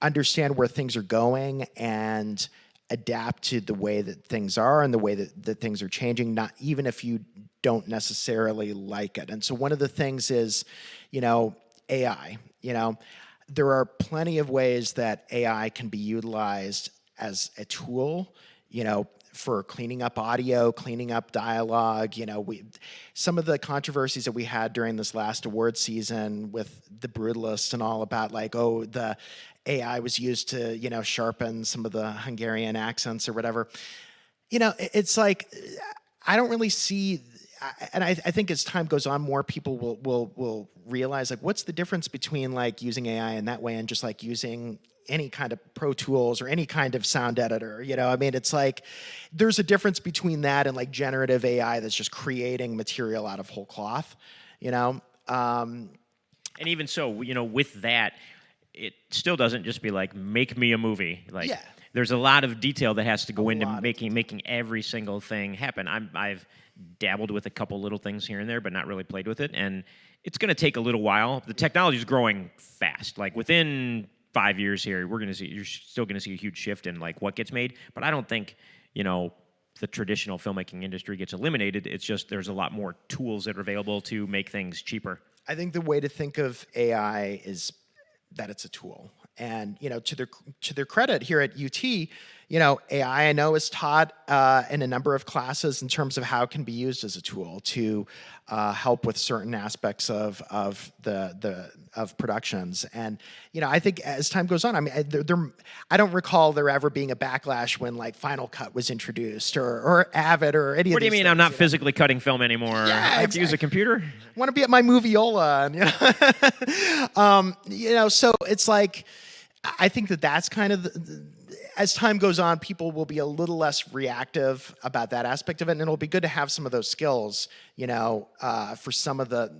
understand where things are going and adapt to the way that things are and the way that things are changing, not even if you don't necessarily like it. And so one of the things is, AI. There are plenty of ways that AI can be utilized as a tool, for cleaning up audio, cleaning up dialogue. Some of the controversies that we had during this last award season with the Brutalists and all about like, oh, the AI was used to, sharpen some of the Hungarian accents or whatever. It's like, I don't really see, and I think as time goes on, more people will realize like, what's the difference between like using AI in that way and just like using any kind of Pro Tools or any kind of sound editor, I mean, it's like, there's a difference between that and like generative AI that's just creating material out of whole cloth, And even so, with that, it still doesn't just be like, make me a movie. Like, Yeah. there's a lot of detail that has to go into lot of making every single thing happen. I've dabbled with a couple little things here and there, but not really played with it. And it's going to take a little while. The technology is growing fast. Like within 5 years here, you're still going to see a huge shift in like what gets made. But I don't think, the traditional filmmaking industry gets eliminated. It's just there's a lot more tools that are available to make things cheaper. I think the way to think of AI is that it's a tool. And, to their credit here at UT, AI I know is taught in a number of classes in terms of how it can be used as a tool to help with certain aspects of productions. And, I think as time goes on, I mean, I don't recall there ever being a backlash when like Final Cut was introduced or Avid or any of these. What do you mean things, I'm not physically cutting film anymore? Yeah, I have to use a computer? Want to be at my moviola, and so it's like, I think that's kind of as time goes on, people will be a little less reactive about that aspect of it, and it'll be good to have some of those skills, for some of the,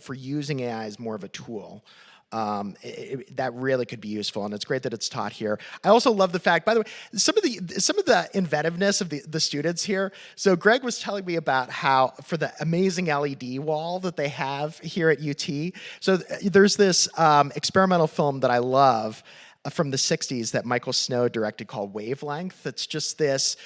for using AI as more of a tool. That really could be useful, and it's great that it's taught here. I also love the fact, by the way, some of the inventiveness of the students here. So Greg was telling me about how for the amazing LED wall that they have here at UT. So there's this experimental film that I love from the 60s that Michael Snow directed called Wavelength. It's just this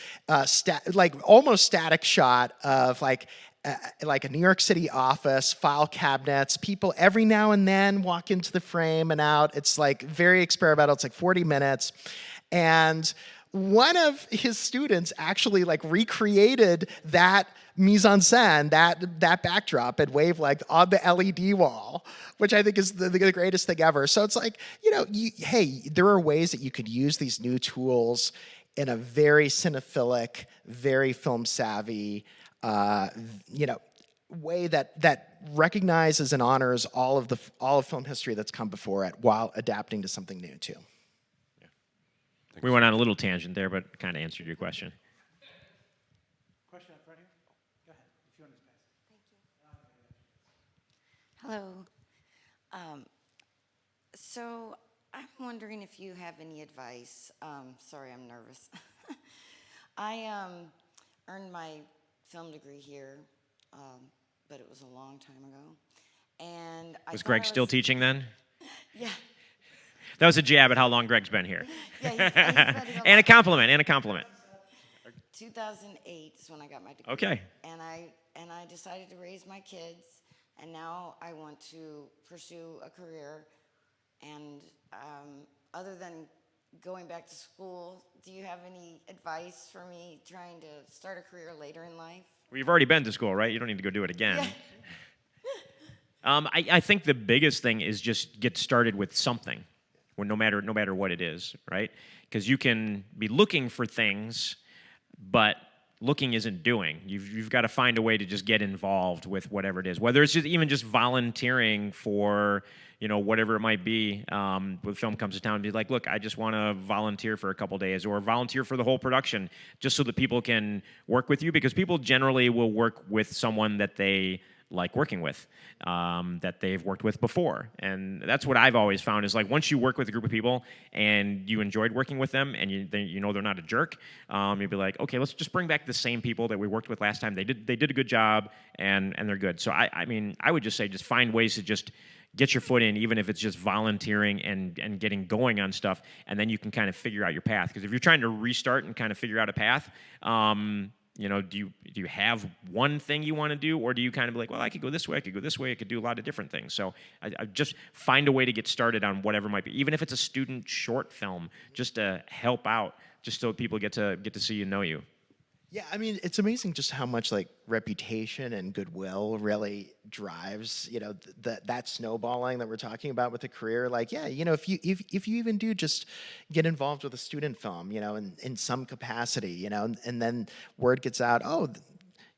almost static shot of like a New York City office, file cabinets, people every now and then walk into the frame and out. It's like very experimental. It's like 40 minutes. And one of his students actually like recreated that mise en scène, that backdrop at Wavelength on the LED wall, which I think is the greatest thing ever. So it's like, hey, there are ways that you could use these new tools in a very cinephilic, very film savvy, way that recognizes and honors all of film history that's come before it while adapting to something new too. We went on a little tangent there, but kind of answered your question. Question up right here. Go ahead, if you want to pass. Hello. So I'm wondering if you have any advice. Sorry, I'm nervous. I earned my film degree here, but it was a long time ago. And Was Greg still teaching then? Yeah. That was a jab at how long Greg's been here. Yeah, he's studied a And a lot. compliment. 2008 is when I got my degree. Okay. And I decided to raise my kids, and now I want to pursue a career. And other than going back to school, do you have any advice for me trying to start a career later in life? Well, you've already been to school, right? You don't need to go do it again. I think the biggest thing is just get started with something, no matter what it is, right? Because you can be looking for things, but looking isn't doing. You've got to find a way to just get involved with whatever it is, whether it's even just volunteering for, whatever it might be. When film comes to town, be like, look, I just want to volunteer for a couple days, or volunteer for the whole production, just so that people can work with you, because people generally will work with someone that they like working with, that they've worked with before. And that's what I've always found is, like, once you work with a group of people and you enjoyed working with them, and they're not a jerk, you'd be like, okay, let's just bring back the same people that we worked with last time. They did a good job, and they're good. So I mean, I would just say, just find ways to just get your foot in, even if it's just volunteering and getting going on stuff, and then you can kind of figure out your path. Because if you're trying to restart and kind of figure out a path, do you have one thing you want to do, or do you kind of be like, well, I could go this way, I could go this way, I could do a lot of different things. So I just find a way to get started on whatever might be, even if it's a student short film, just to help out, just so people get to see you and know you. Yeah, I mean, it's amazing just how much like reputation and goodwill really drives, that snowballing that we're talking about with a career. Like, yeah, if you even do just get involved with a student film, in some capacity, and then word gets out, oh,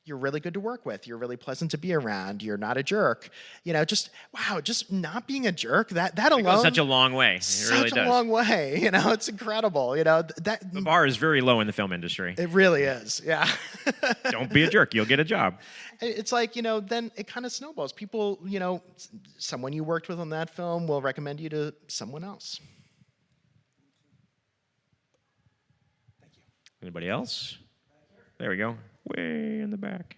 you're really good to work with, you're really pleasant to be around, you're not a jerk, just not being a jerk, that alone goes such a long way. It really does. Such a long way, it's incredible, The bar is very low in the film industry. It really is, yeah. Don't be a jerk, you'll get a job. It's like, then it kind of snowballs. People, someone you worked with on that film will recommend you to someone else. Thank you. Anybody else? There we go. Way in the back.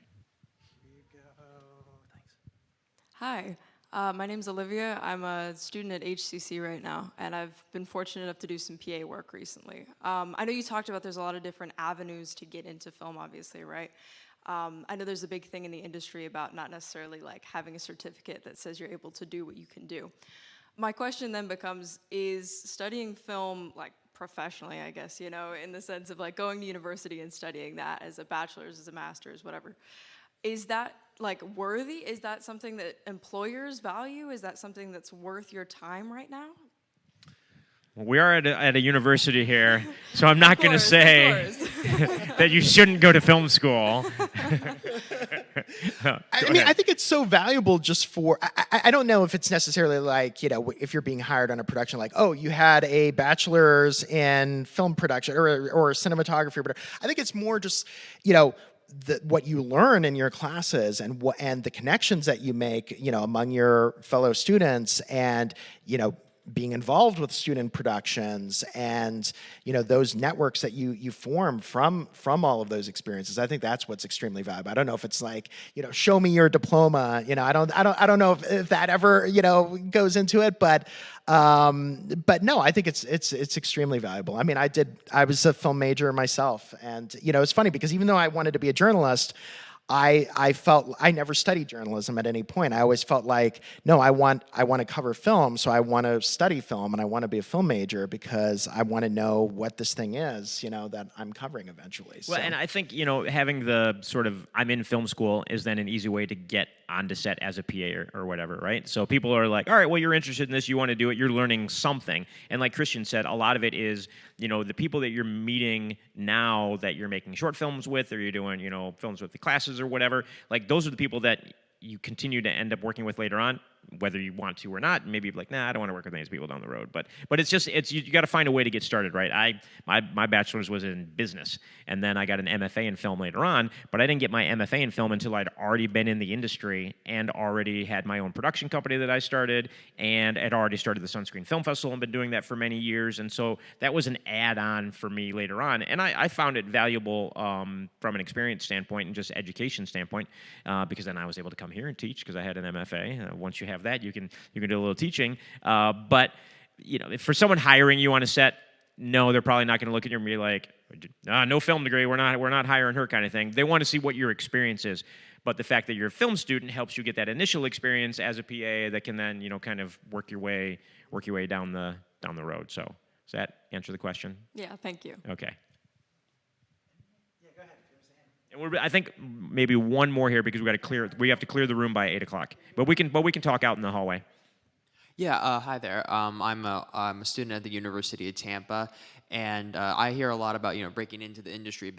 Hi, my name's Olivia. I'm a student at HCC right now, and I've been fortunate enough to do some PA work recently. I know you talked about there's a lot of different avenues to get into film, obviously, right? I know there's a big thing in the industry about not necessarily like having a certificate that says you're able to do what you can do. My question then becomes, is studying film like professionally, I guess, in the sense of like going to university and studying that as a bachelor's, as a master's, whatever. Is that like worthy? Is that something that employers value? Is that something that's worth your time right now? Well, we are at a university here, so I'm not going to say that you shouldn't go to film school. I think it's so valuable just for, I don't know if it's necessarily like, if you're being hired on a production, like, oh, you had a bachelor's in film production or cinematography. But I think it's more just, what you learn in your classes and the connections that you make, among your fellow students, and, being involved with student productions, and those networks that you form from all of those experiences. I think that's what's extremely valuable. I don't know if it's like, show me your diploma. I don't know if that ever goes into it, but no, I think it's extremely valuable. I mean, I was a film major myself, and it's funny because even though I wanted to be a journalist, I felt I never studied journalism at any point. I always felt like, no, I want to cover film, so I want to study film, and I want to be a film major because I want to know what this thing is, that I'm covering eventually. Well, and I think, having the sort of I'm in film school is then an easy way to get onto set as a PA or whatever, right? So people are like, all right, well, you're interested in this, you want to do it, you're learning something. And like Christian said, a lot of it is, the people that you're meeting now that you're making short films with, or you're doing, films with the classes or whatever, like those are the people that you continue to end up working with later on, whether you want to or not. Maybe you're like, nah, I don't want to work with these people down the road. But it's you got to find a way to get started, right? My bachelor's was in business, and then I got an MFA in film later on, but I didn't get my MFA in film until I'd already been in the industry and already had my own production company that I started, and had already started the Sunscreen Film Festival and been doing that for many years. And so that was an add-on for me later on, and I found it valuable from an experience standpoint and just education standpoint, because then I was able to come here and teach because I had an MFA. Once you have that, you can do a little teaching. But for someone hiring you on a set, no, they're probably not going to look at you and be like, no film degree, we're not hiring her kind of thing. They want to see what your experience is. But the fact that you're a film student helps you get that initial experience as a PA that can then, kind of work your way down the road. So does that answer the question? Yeah, thank you. Okay. And I think maybe one more here because we have to clear the room by 8 o'clock. But we can talk out in the hallway. Yeah, hi there. I'm a student at the University of Tampa, and I hear a lot about breaking into the industry,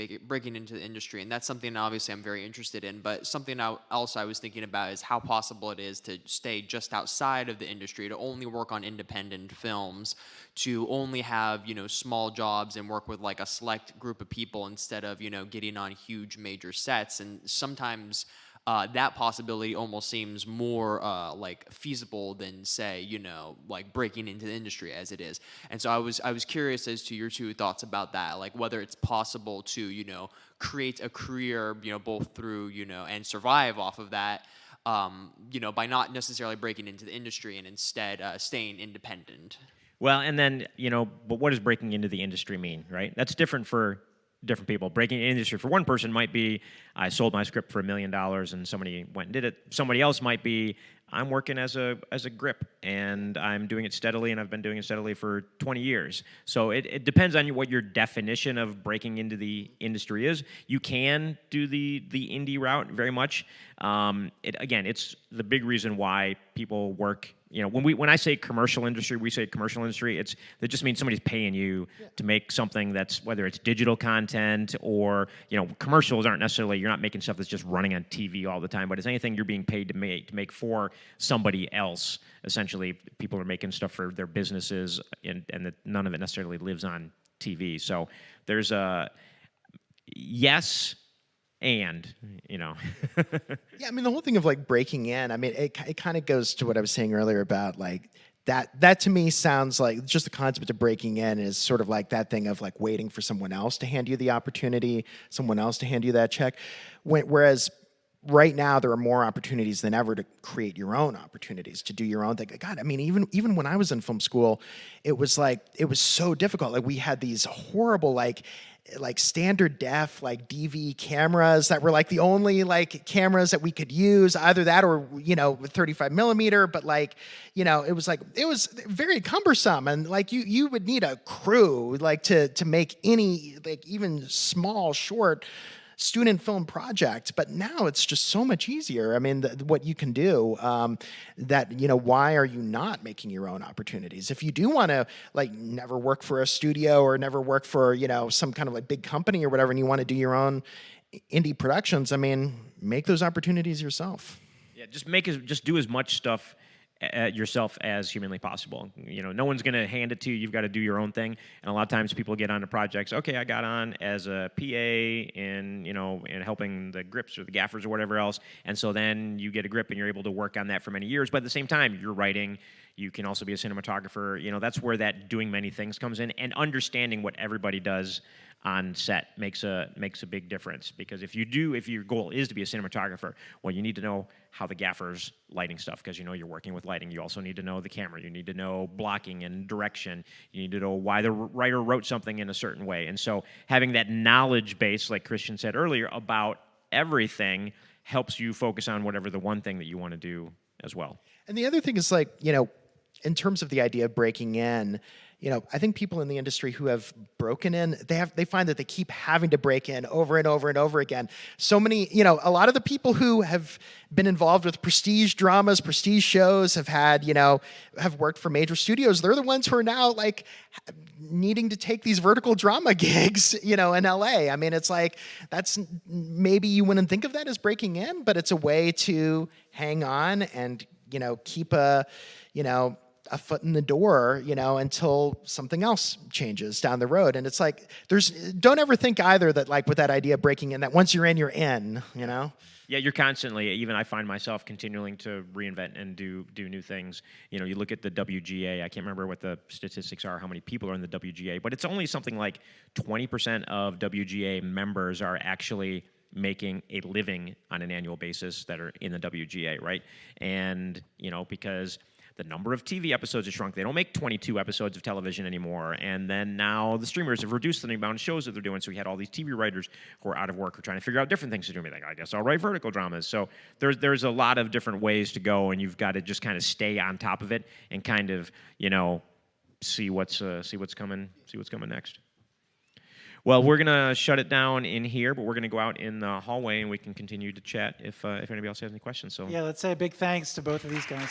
and that's something obviously I'm very interested in. But something else I was thinking about is how possible it is to stay just outside of the industry, to only work on independent films, to only have small jobs and work with like a select group of people instead of getting on huge major sets. And sometimes that possibility almost seems more like feasible than say like breaking into the industry as it is. And so I was curious as to your two thoughts about that, like whether it's possible to create a career both through and survive off of that by not necessarily breaking into the industry and instead staying independent. Well, and then, but what does breaking into the industry mean, right? That's different for different people. Breaking into the industry for one person might be, I sold my script for $1 million and somebody went and did it. Somebody else might be, I'm working as a grip and I'm doing it steadily and I've been doing it steadily for 20 years. So it depends on what your definition of breaking into the industry is. You can do the indie route very much. It's the big reason why people work. When I say commercial industry, we say commercial industry. That just means somebody's paying you to make something that's, whether it's digital content or commercials aren't necessarily, you're not making stuff that's just running on TV all the time, but it's anything you're being paid to make for somebody else. Essentially, people are making stuff for their businesses, and that none of it necessarily lives on TV. So there's a yes. And yeah, I mean the whole thing of like breaking in, I mean it kind of goes to what I was saying earlier about like that to me sounds like just the concept of breaking in is sort of like that thing of like waiting for someone else to hand you the opportunity, someone else to hand you that check, whereas right now there are more opportunities than ever to create your own opportunities, to do your own thing. God, I mean, even when I was in film school, it was so difficult. Like we had these horrible like standard def like DV cameras that were like the only like cameras that we could use, either that or 35 millimeter. But it was very cumbersome, and like you would need a crew like to make any like even small short student film project. But now it's just so much easier. I mean, what you can do, why are you not making your own opportunities? If you do want to like never work for a studio or never work for, some kind of like big company or whatever, and you want to do your own indie productions, I mean, make those opportunities yourself. Yeah, just do as much stuff yourself as humanly possible. No one's going to hand it to you. You've got to do your own thing. And a lot of times people get onto projects. Okay, I got on as a PA in helping the grips or the gaffers or whatever else. And so then you get a grip and you're able to work on that for many years. But at the same time, you're writing. You can also be a cinematographer. That's where that doing many things comes in, and understanding what everybody does on set makes a big difference. Because if your goal is to be a cinematographer, well, you need to know how the gaffer's lighting stuff, because you're working with lighting. You also need to know the camera. You need to know blocking and direction. You need to know why the writer wrote something in a certain way. And so having that knowledge base, like Christian said earlier, about everything helps you focus on whatever the one thing that you want to do as well. And the other thing is like, in terms of the idea of breaking in, I think people in the industry who have broken in, they find that they keep having to break in over and over and over again. So many, a lot of the people who have been involved with prestige dramas, prestige shows, have worked for major studios. They're the ones who are now like needing to take these vertical drama gigs, in LA. I mean, it's like, that's, maybe you wouldn't think of that as breaking in, but it's a way to hang on and, keep a foot in the door, until something else changes down the road. And it's like, don't ever think either that like with that idea of breaking in, that once you're in, you're in, Yeah, you're constantly, even I find myself continuing to reinvent and do new things. You look at the WGA, I can't remember what the statistics are, how many people are in the WGA, but it's only something like 20% of WGA members are actually making a living on an annual basis that are in the WGA, right? And, because the number of TV episodes has shrunk. They don't make 22 episodes of television anymore. And then now the streamers have reduced the amount of shows that they're doing. So we had all these TV writers who are out of work who are trying to figure out different things to do. Like, I guess I'll write vertical dramas. So there's a lot of different ways to go, and you've got to just kind of stay on top of it and kind of, see what's coming next. Well, we're gonna shut it down in here, but we're gonna go out in the hallway and we can continue to chat if anybody else has any questions. So Yeah, let's say a big thanks to both of these guys.